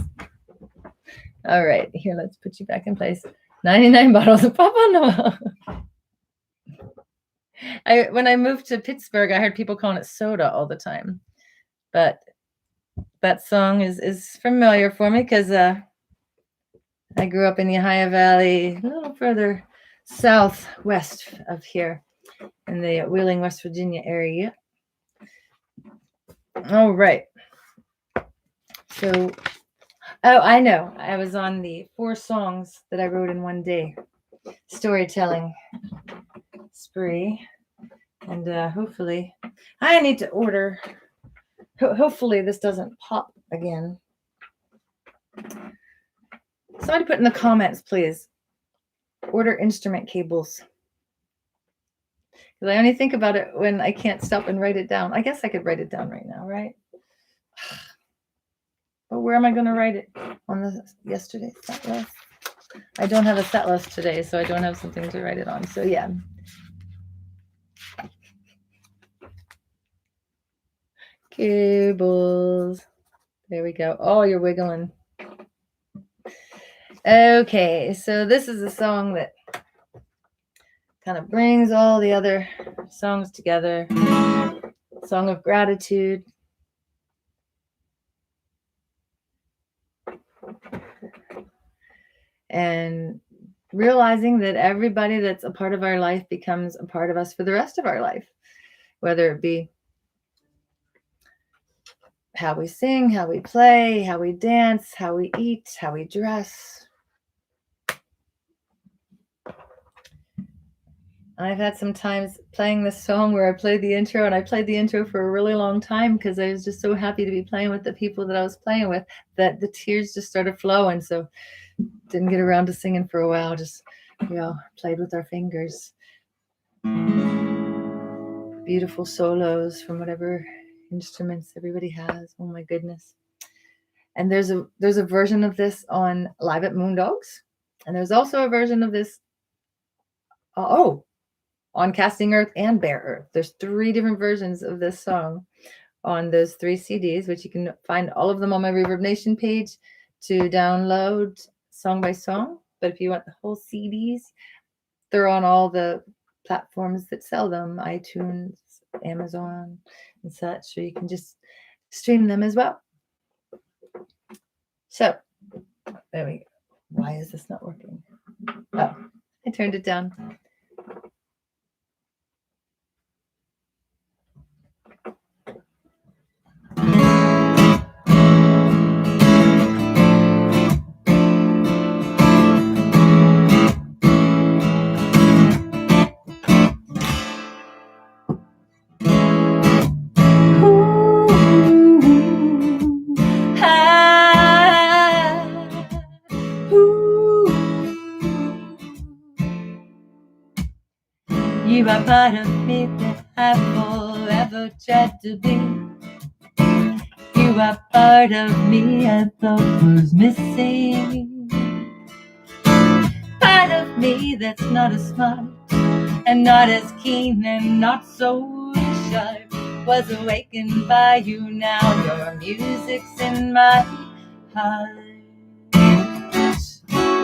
All right, here, let's put you back in place. 99 bottles of Papa Noel. When I moved to Pittsburgh, I heard people calling it soda all the time. but that song is familiar for me because I grew up in the Ohio Valley, a little further southwest of here in the Wheeling, West Virginia area. All right. So, oh, I know. I was on the 4 songs that I wrote in one day storytelling spree. And hopefully, I need to order. Hopefully, this doesn't pop again. Somebody put in the comments, please. Order instrument cables. Because I only think about it when I can't stop and write it down. I guess I could write it down right now, right? But where am I going to write it? On the yesterday set list? I don't have a set list today, so I don't have something to write it on. So yeah. Cables. There we go. Oh, you're wiggling. Okay, so this is a song that kind of brings all the other songs together. Song of gratitude. And realizing that everybody that's a part of our life becomes a part of us for the rest of our life, whether it be how we sing, how we play, how we dance, how we eat, how we dress. I've had some times playing this song where I played the intro, and I played the intro for a really long time because I was just so happy to be playing with the people that I was playing with that the tears just started flowing. So didn't get around to singing for a while, just, played with our fingers. Beautiful solos from whatever instruments everybody has. Oh my goodness. And there's a version of this on Live at Moondogs. And there's also a version of this on Casting Earth and Bare Earth. There's 3 different versions of this song on those 3 CDs, which you can find all of them on my Reverb Nation page to download song by song. But if you want the whole CDs, they're on all the platforms that sell them, iTunes, Amazon, and such. So you can just stream them as well. So, there we go. Why is this not working? Oh, I turned it down. You are part of me that I forever tried to be. You are part of me I thought was missing. Part of me that's not as smart and not as keen and not so sharp was awakened by you. Now your music's in my heart.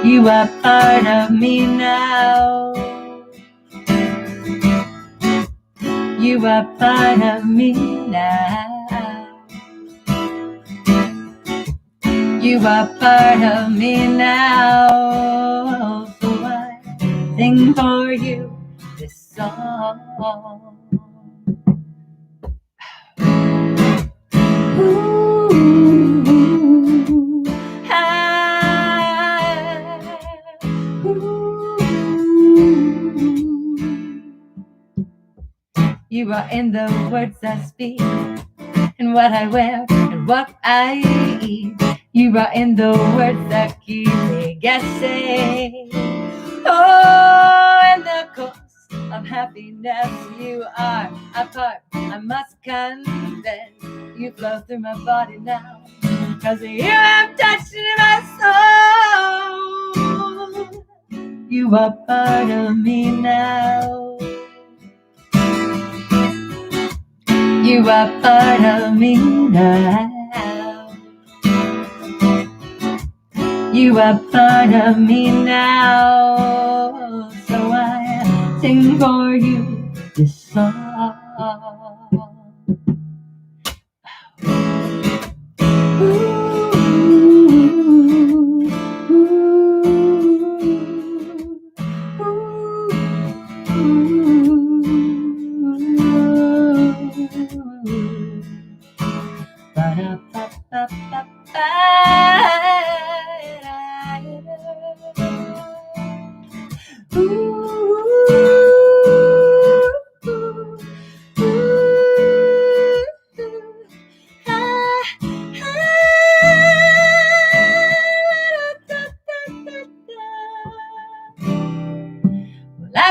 You are part of me now. You are part of me now. You are part of me now. So I sing for you this song. Ooh, You are in the words I speak, and what I wear, and what I eat. You are in the words that keep me guessing. Oh, in the course of happiness, you are a part I must confess. You flow through my body now, 'cause you have touched my soul. You are part of me now. You are part of me now. You are part of me now. So I sing for you this song.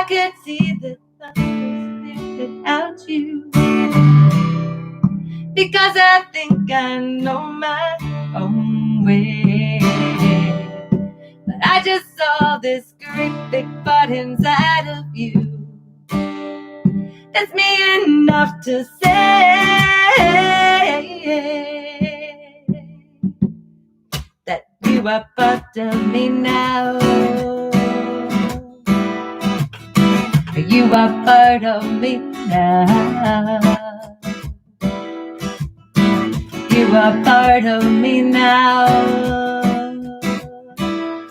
I could see that I was without you, because I think I know my own way. But I just saw this great big part inside of you. That's me enough to say that you are part of me now. You are part of me now. You are part of me now.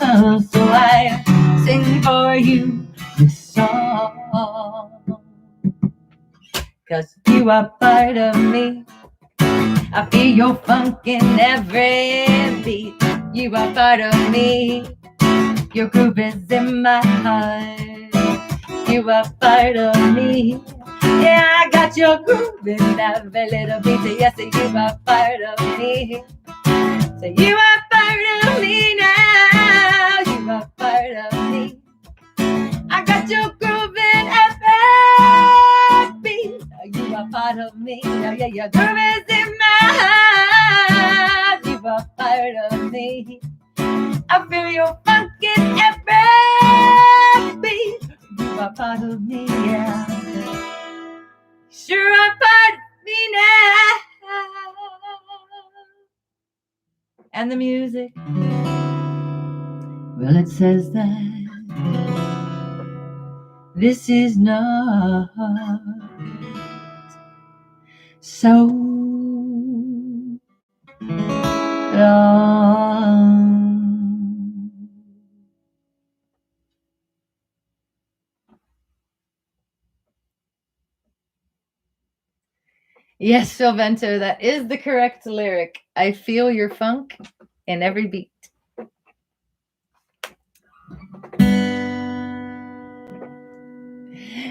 Oh, so I sing for you this song, 'cause you are part of me. I feel your funk in every beat. You are part of me. Your groove is in my heart. You are part of me. Yeah, I got your groove in every little beat. So yes, you are part of me. So you are part of me now. You are part of me. I got your groove in every beat. You are part of me. Yeah, yeah, your groove is in my heart. You are part of me. I feel your funk in every beat. You are part of me, yeah. Sure are part of me now. And the music, well, it says that this is not so long. Yes, Phil Vento, that is the correct lyric. I feel your funk in every beat.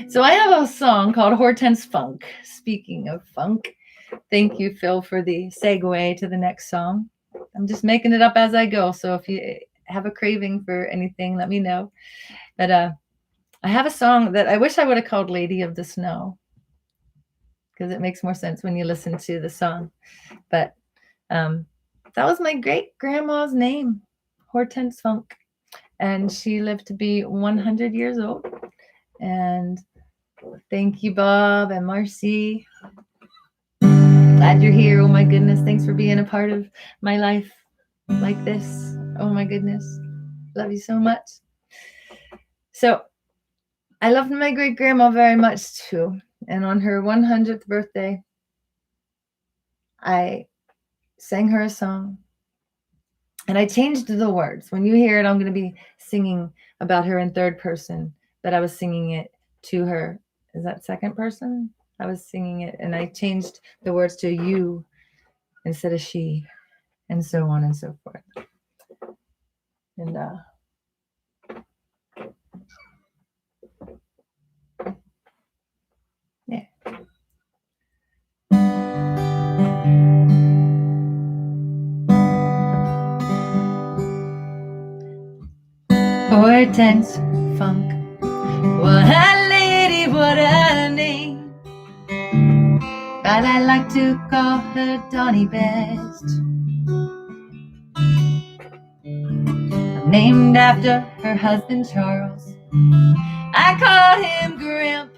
So I have a song called Hortense Funk. Speaking of funk, thank you, Phil, for the segue to the next song. I'm just making it up as I go, so if you have a craving for anything, let me know. But I have a song that I wish I would have called Lady of the Snow, because it makes more sense when you listen to the song. But that was my great-grandma's name, Hortense Funk. And she lived to be 100 years old. And thank you, Bob and Marcy. Glad you're here. Oh my goodness. Thanks for being a part of my life like this. Oh my goodness. Love you so much. So I loved my great grandma very much too. And on her 100th birthday, I sang her a song. And I changed the words. When you hear it, I'm going to be singing about her in third person, but I was singing it to her. Is that second person? I was singing it, and I changed the words to you instead of she, and so on and so forth. And yeah. Hortense Funk, what a lady, what a name. But I like to call her Donnie Best. Named after her husband Charles. I called him Grimp.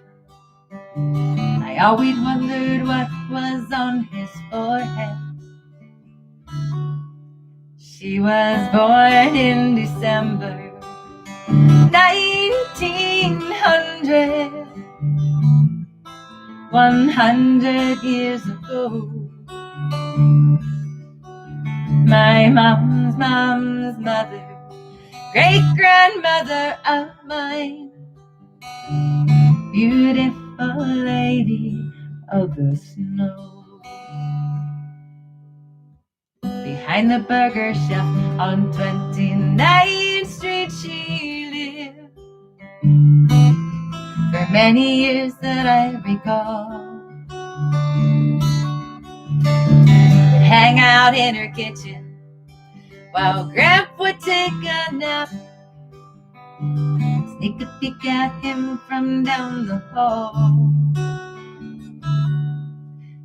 I always wondered what was on his forehead. She was born in December 1900, 100 years ago. My mom's mother, great-grandmother of mine, beautiful lady of the snow. Behind the burger chef on 29th Street she lived for many years that I recall. We'd hang out in her kitchen while Gramp would take a nap. It's He could peek at him from down the hall.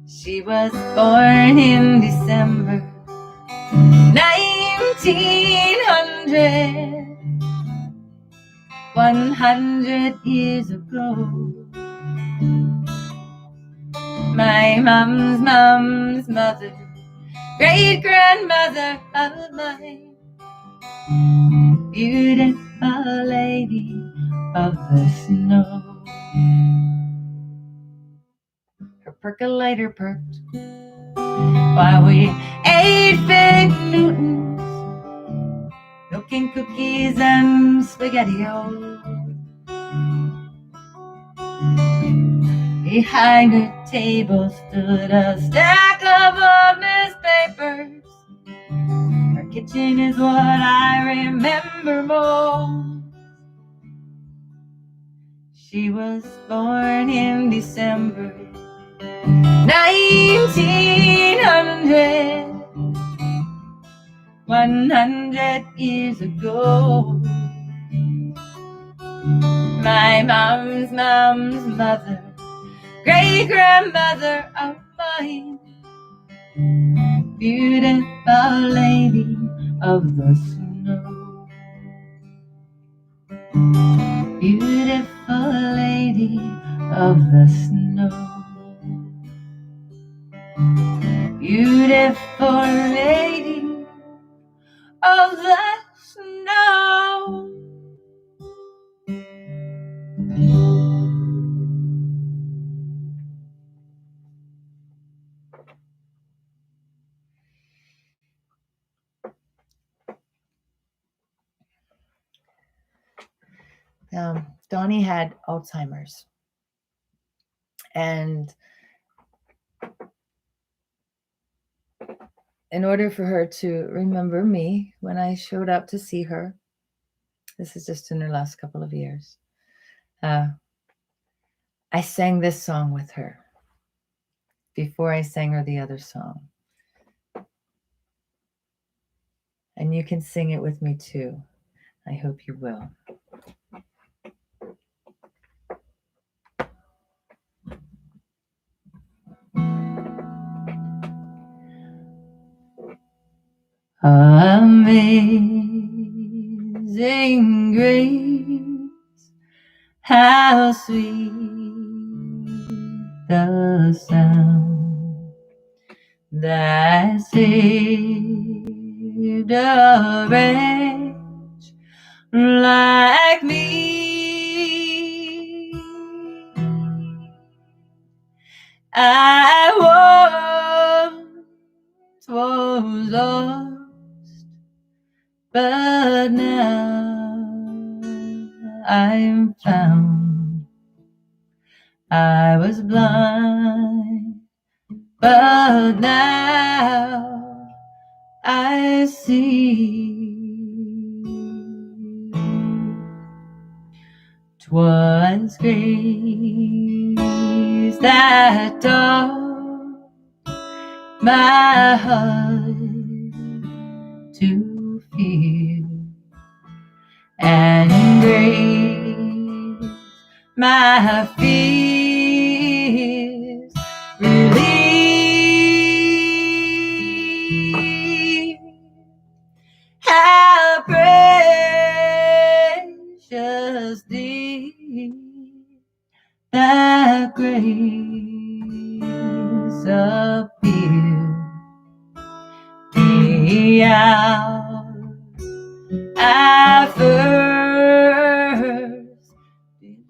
She was born in December 1900, 100 years ago. My mom's mother, great-grandmother of mine, beautiful lady of the snow. Her percolator perked while we ate Fig Newtons, milking cookies and spaghetti-o. Behind her table stood a stack of old newspapers. Her kitchen is what I remember most. She was born in December 1900, 100 years ago. My mom's mother, great-grandmother of mine, beautiful lady of the snow. Beautiful lady of the snow. Beautiful lady of the snow. Donnie had Alzheimer's, and in order for her to remember me when I showed up to see her, this is just in the last couple of years, I sang this song with her before I sang her the other song. And you can sing it with me too. I hope you will. Amazing grace, how sweet the sound that saved a wretch like me. I once was lost, but now I'm found. I was blind, but now I see. 'Twas grace that taught my heart to fear, and grace my fears relieve. How precious dear that grace appeared the hour I first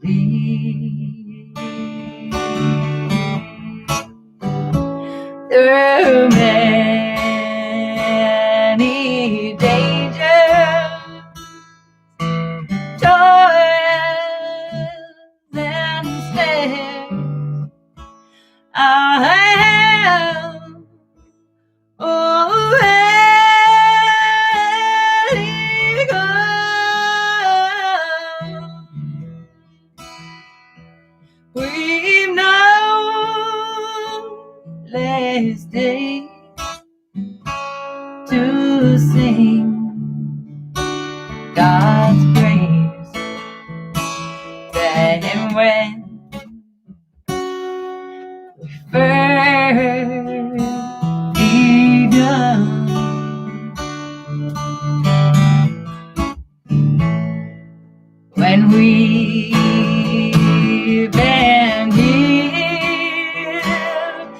believed. Through many dangers, toils and snares, I am already gone. We've known less days to sing God's praise when we first begun. When we've been here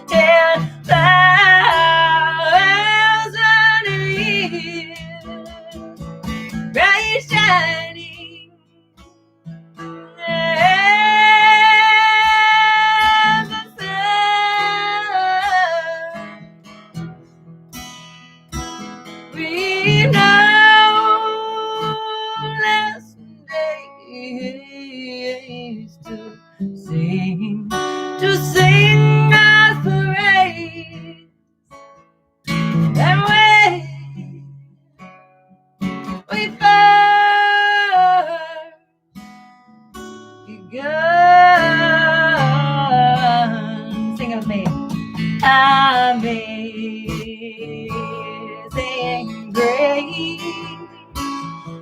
10,000 years, bright shining as the sun. We know last days to sing God's praise. And when we first begun, sing it with me. Amazing grace,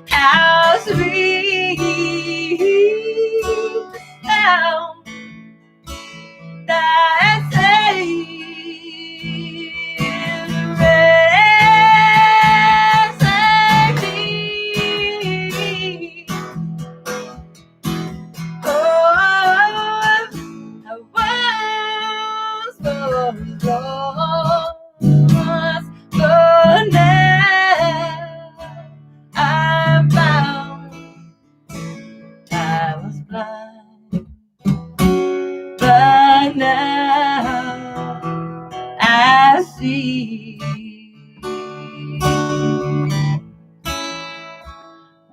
how sweet sound that saved me. Oh, I was lost, but now I'm found. I was blind, but now I see.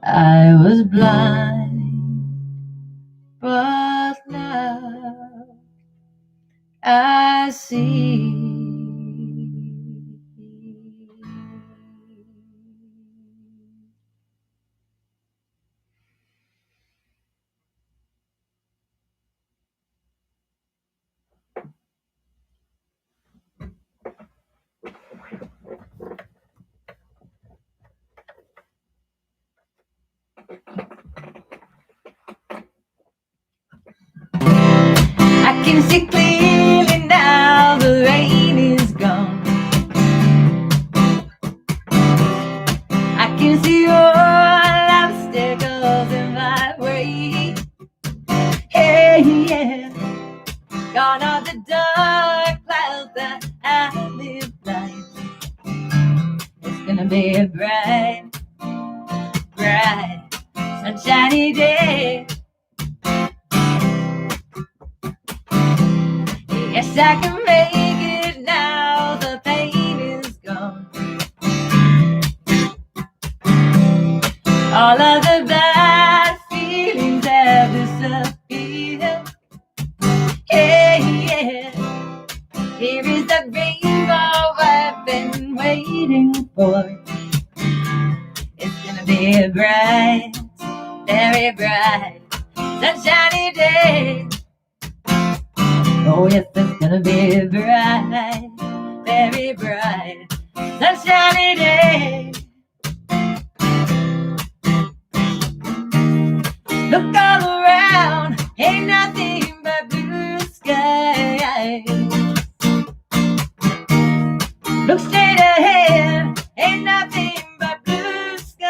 I was blind, but now I see. I can see clearly now, the rain is gone. I can see all obstacles in my way. Hey, yeah, gone are the dark clouds that I live like. It's gonna be a bright, bright, sunshiny day. Yes, I can make it now, the pain is gone. All of the bad feelings have disappeared. Hey, yeah, here is the rainbow I've been waiting for. It's gonna be a bright, very bright, sunshiny day. Oh yes, it's gonna be a bright, very bright, sunshiny day. Look all around, ain't nothing but blue skies. Look straight ahead, ain't nothing but blue skies.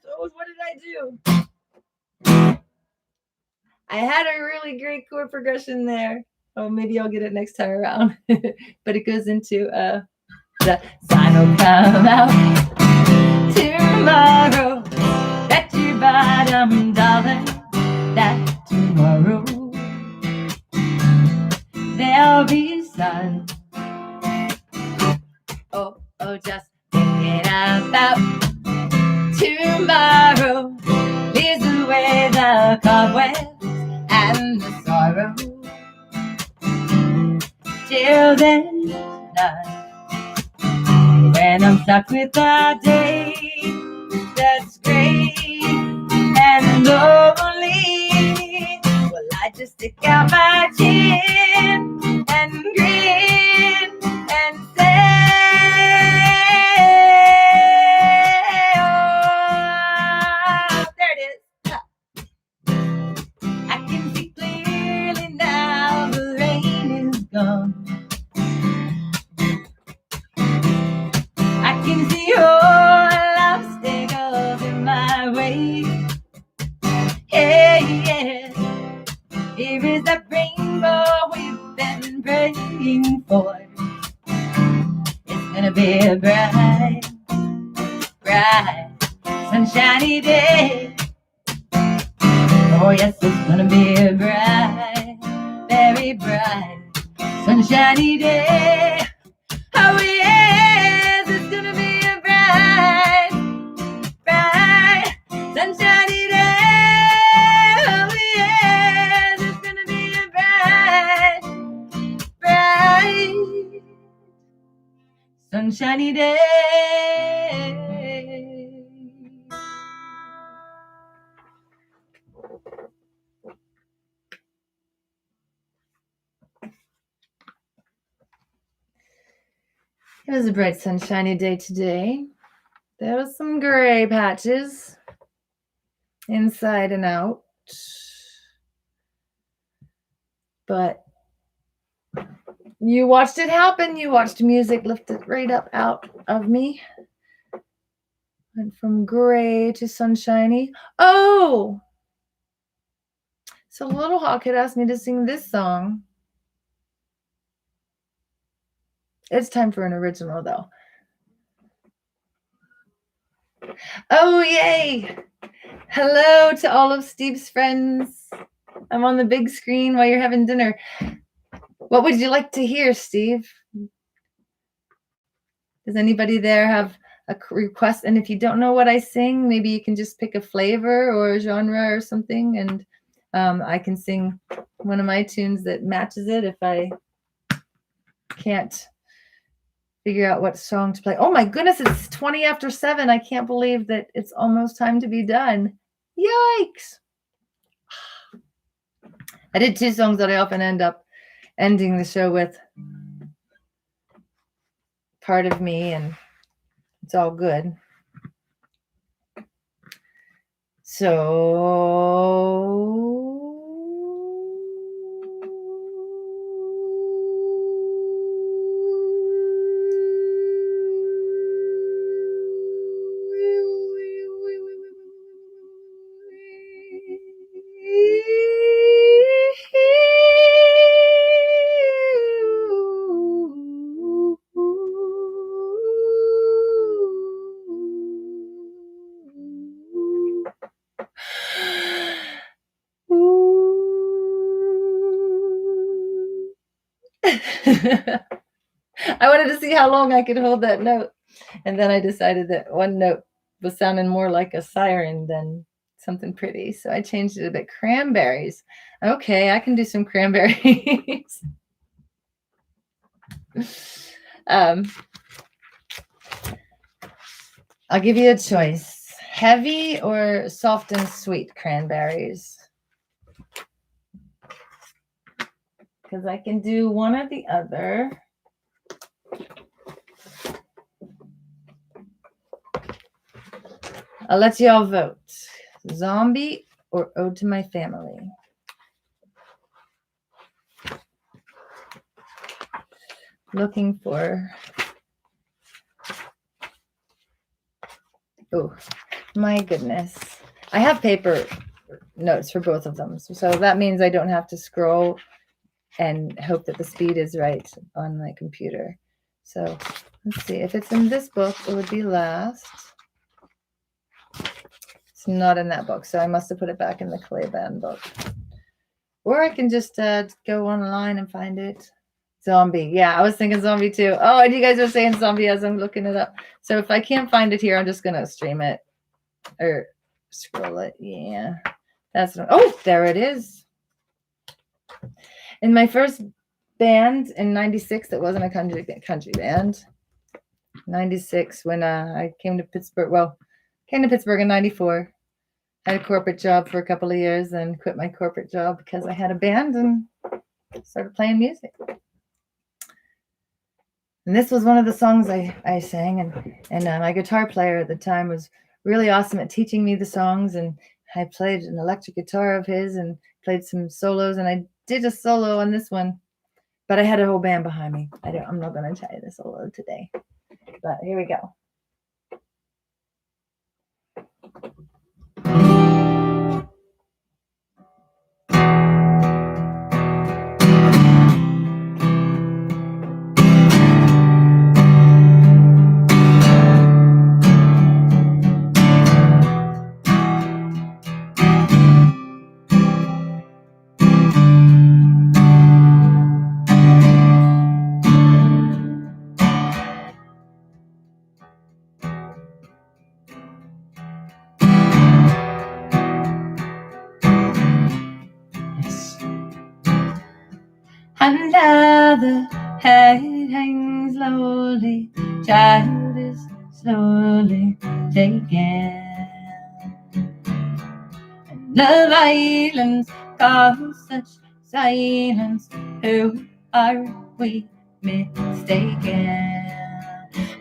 Oh, what did I do? I had a really great chord progression there. Oh, maybe I'll get it next time around. But it goes into the sun will come out tomorrow. Bet your bottom dollar that tomorrow there'll be sun. Oh, just thinking about tomorrow leaves away the cobwebs and the sorrow. Till then, night, when I'm stuck with a day that's gray and lonely, well, I just stick out my chin and grin and say, oh, there it is. bright, sunshiny day. Oh yes, it's gonna be a bright, very bright, sunshiny day. Oh yes, it's gonna be a bright, bright, sunshiny day. Oh yes, it's gonna be a bright, bright, sunshiny day. It was a bright, sunshiny day today. There was some gray patches inside and out. But you watched it happen. You watched music lift it right up out of me. Went from gray to sunshiny. Oh! So Little Hawk had asked me to sing this song. It's time for an original, though. Oh, yay! Hello to all of Steve's friends. I'm on the big screen while you're having dinner. What would you like to hear, Steve? Does anybody there have a request? And if you don't know what I sing, maybe you can just pick a flavor or a genre or something, and I can sing one of my tunes that matches it if I can't figure out what song to play. Oh my goodness, it's 20 after 7. I can't believe that it's almost time to be done. Yikes. I did 2 songs that I often end up ending the show with. Part of me, and it's all good. So I wanted to see how long I could hold that note. And then I decided that one note was sounding more like a siren than something pretty. So I changed it a bit. Cranberries. Okay, I can do some cranberries. I'll give you a choice. Heavy or soft and sweet cranberries? Because I can do one or the other. I'll let you all vote. Zombie or Ode to My Family? Looking for... Oh, my goodness. I have paper notes for both of them. So that means I don't have to scroll and hope that the speed is right on my computer. So let's see. If it's in this book, it would be last. It's not in that book, so I must have put it back in the clay band book. Or I can just go online and find it. Zombie. Yeah, I was thinking zombie too. Oh, and you guys are saying zombie as I'm looking it up. So if I can't find it here, I'm just going to stream it or scroll it. Yeah, that's what, oh, there it is. In my first band in 96, that wasn't a country band. 96, when I came to Pittsburgh. Well, came to Pittsburgh in 94. Had a corporate job for a couple of years and quit my corporate job because I had a band and started playing music. And this was one of the songs I sang. And my guitar player at the time was really awesome at teaching me the songs. And I played an electric guitar of his and played some solos. And I did a solo on this one. But I had a whole band behind me. I'm not going to try the solo today. But here we go. And now the head hangs lowly, child is slowly taken. And love islands cause such silence. Who are we mistaken?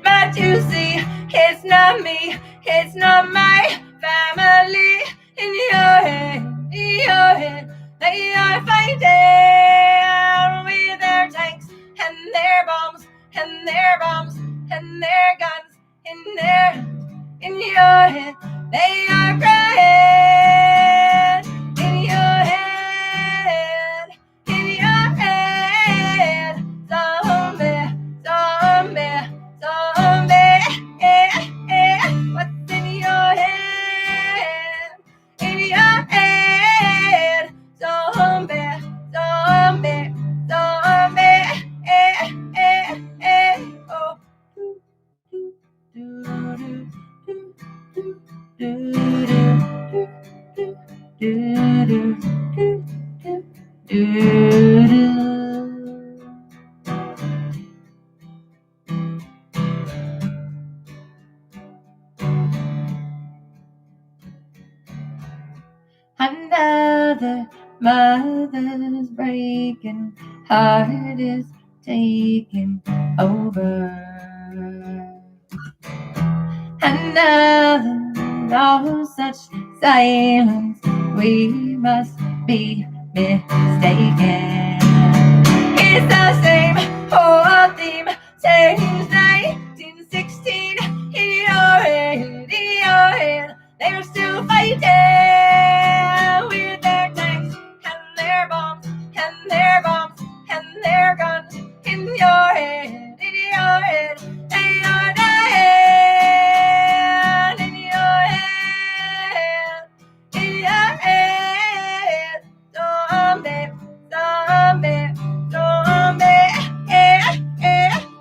But you see, it's not me, it's not my family. In your head, they are fighting with their tanks and their bombs and their bombs and their guns. In your head, they are crying. In your head, zombie, zombie, zombie. What's in your head? In your head, zombie, zombie, zombie. Oh. Another mother's breaking heart is taking over. Another no such silence, we must be mistaken. It's the same old theme, since 1916. In your head, they're still fighting with their tanks and their bombs and their bombs and their guns. In your head, they are dying. In your head, zombie, zombie, zombie.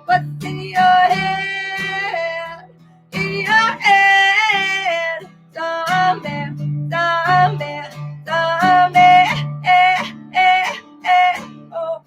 What's in your head? In your head, zombie, zombie, zombie. Oh.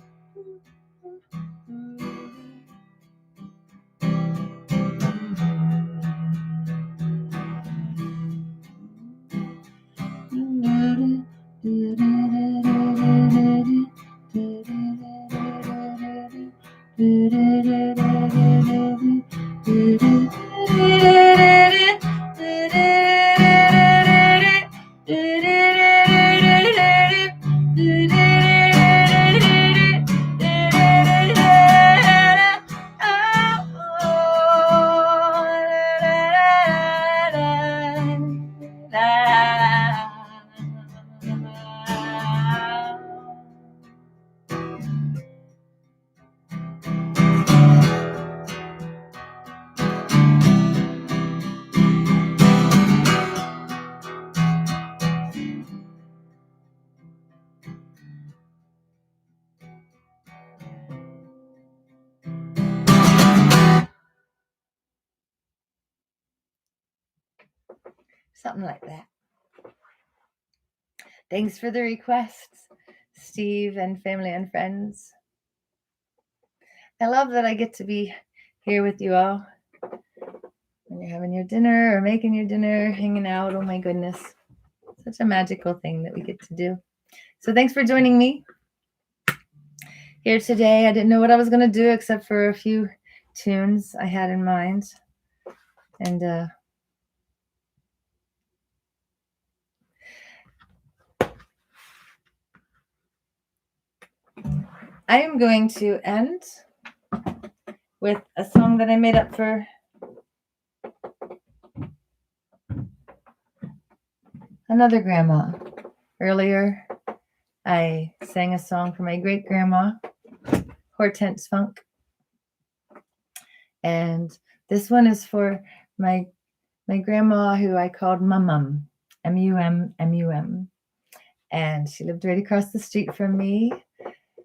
Something like that. Thanks for the requests, Steve and family and friends. I love that I get to be here with you all when you're having your dinner or making your dinner, hanging out. Oh my goodness. Such a magical thing that we get to do. So thanks for joining me here today. I didn't know what I was going to do except for a few tunes I had in mind. And I am going to end with a song that I made up for another grandma. Earlier, I sang a song for my great grandma, Hortense Funk. And this one is for my grandma who I called Mum, M-U-M. And she lived right across the street from me.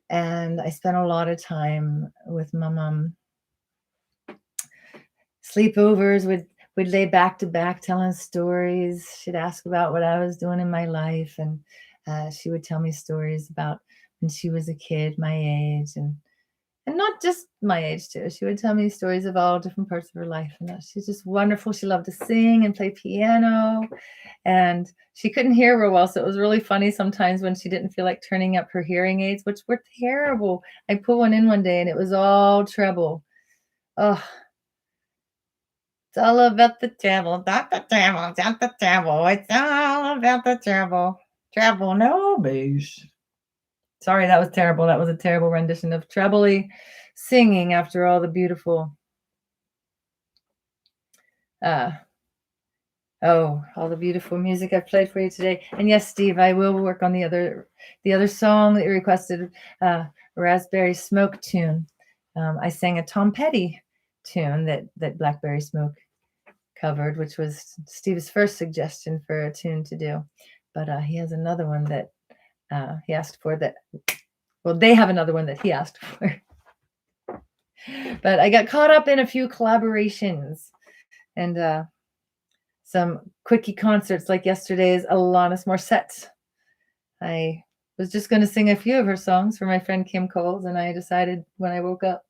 And I spent a lot of time with my mom. Sleepovers would lay back to back telling stories. She'd ask about what I was doing in my life. And she would tell me stories about when she was a kid my age, and not just my age too. She would tell me stories of all different parts of her life, and she's just wonderful. She loved to sing and play piano, and she couldn't hear real well, so it was really funny sometimes when she didn't feel like turning up her hearing aids, which were terrible. I put one in one day, and it was all treble. Oh, it's all about the treble, not the treble, not the treble. It's all about the treble. Treble, no bass. Sorry, that was terrible. That was a terrible rendition of trebly singing after all the beautiful all the beautiful music I've played for you today. And yes, Steve, I will work on the other song that you requested, Raspberry Smoke tune. I sang a Tom Petty tune that Blackberry Smoke covered, which was Steve's first suggestion for a tune to do. But he has another one that he asked for they have another one that he asked for. But I got caught up in a few collaborations and some quickie concerts like yesterday's Alanis Morissette. I was just going to sing a few of her songs for my friend Kim Coles, and I decided when I woke up,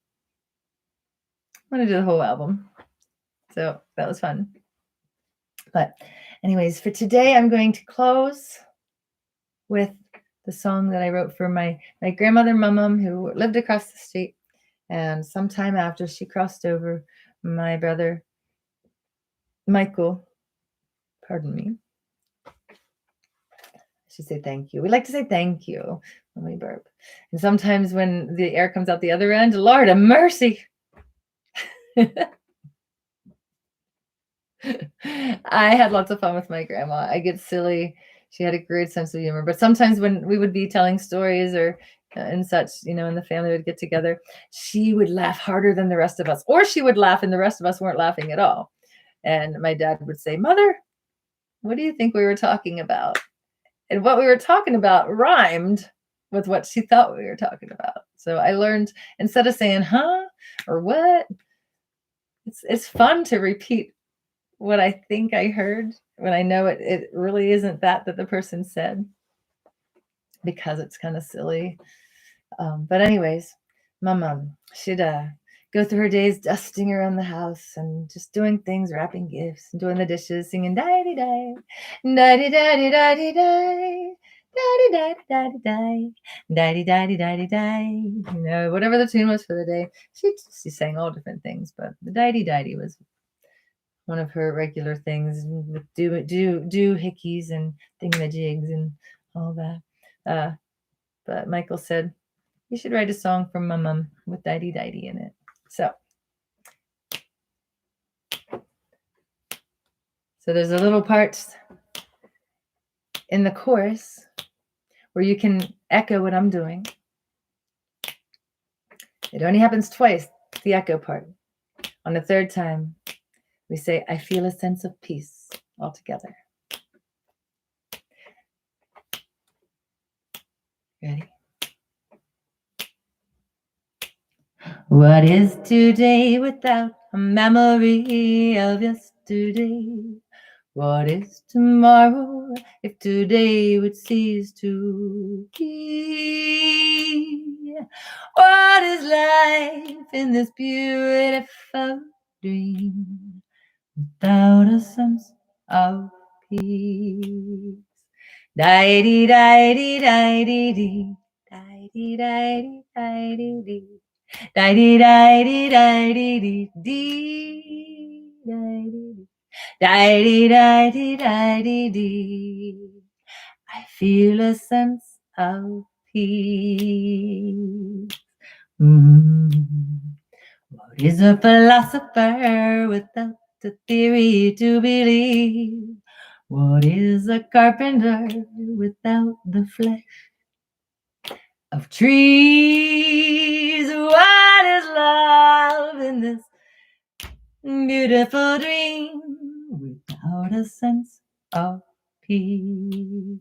I'm going to do the whole album. So that was fun. But anyways, for today, I'm going to close with the song that I wrote for my grandmother, my mom, who lived across the street. And sometime after she crossed over, my brother, Michael, pardon me, I should say thank you. We like to say thank you when we burp. And sometimes when the air comes out the other end, Lord have mercy. I had lots of fun with my grandma. I get silly. She had a great sense of humor. But sometimes when we would be telling stories or and such, and the family would get together, she would laugh harder than the rest of us. Or she would laugh and the rest of us weren't laughing at all. And my dad would say, Mother, what do you think we were talking about? And what we were talking about rhymed with what she thought we were talking about. So I learned, instead of saying, huh, or what, it's fun to repeat what I think I heard when I know it really isn't that the person said, because it's kind of silly. But anyways, my mom, she'd go through her days dusting around the house and just doing things, wrapping gifts and doing the dishes, singing da-di-da, da-di-da-di-da-di-da, da-di-da-di-da-di-da, da-di-da-di-da-di-da, whatever the tune was for the day. She sang all different things, but the da-di-da-di was one of her regular things, with doohickeys and thingamajigs and all that. But Michael said, you should write a song for my mom with "Didy in it. So there's a little part in the chorus where you can echo what I'm doing. It only happens twice, the echo part. On the third time, we say, I feel a sense of peace altogether. Ready? What is today without a memory of yesterday? What is tomorrow if today would cease to be? What is life in this beautiful dream without a sense of peace? Die-dee-die-dee-die-dee-dee, die-dee-die-dee-die-dee-dee, die-dee-die-dee-die-dee-dee, die-dee-die-dee-die-dee-dee. I feel a sense of peace. What is a philosopher without a theory to believe? What is a carpenter without the flesh of trees? What is love in this beautiful dream without a sense of peace?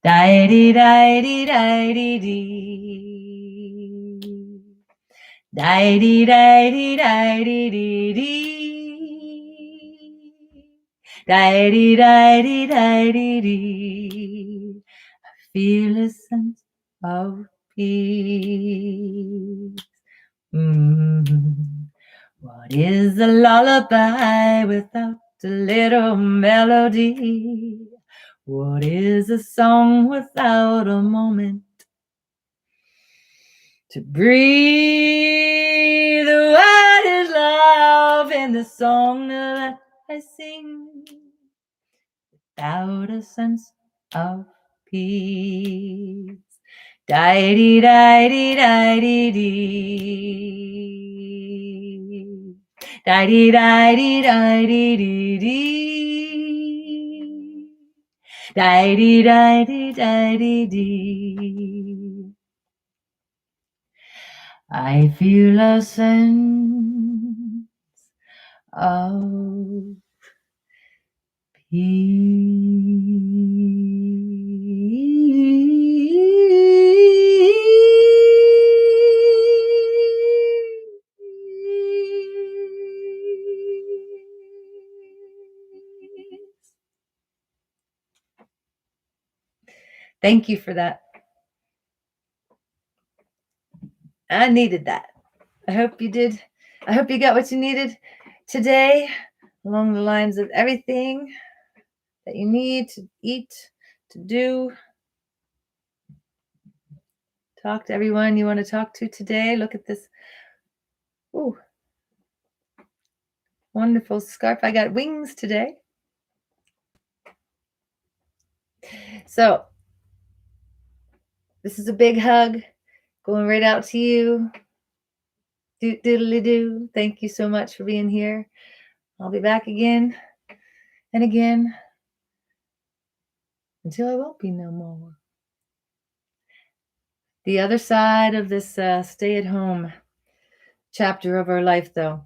Die-dee-die-dee-die-dee-dee, die-dee-die-dee-die-dee-dee, die-dee-die-dee-die-dee-dee. I feel a sense of peace. What is a lullaby without a little melody? What is a song without a moment to breathe? What is love in the song that I sing without a sense of peace? Die-dee-die-dee-die-dee-dee. Die-dee-die-dee-die-dee-dee. Die-dee-die-dee-die-dee-dee. I feel a sense of Thank you for that. I needed that. I hope you did. I hope you got what you needed today, along the lines of everything that you need to eat, to do. Talk to everyone you want to talk to today. Look at this. Ooh, wonderful scarf. I got wings today. So this is a big hug going right out to you. Doodly-doo. Thank you so much for being here. I'll be back again and again until I won't be no more. The other side of this stay-at-home chapter of our life, though,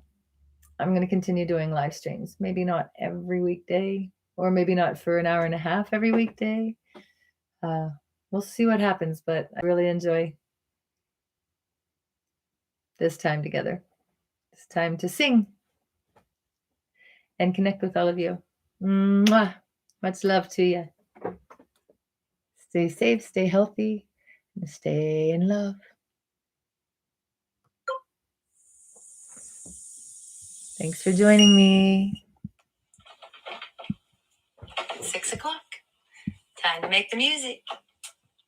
I'm going to continue doing live streams. Maybe not every weekday, or maybe not for an hour and a half every weekday. We'll see what happens, but I really enjoy this time together. It's time to sing and connect with all of you. Mwah! Much love to you. Stay safe, stay healthy, and stay in love. Thanks for joining me. 6 o'clock. Time to make the music.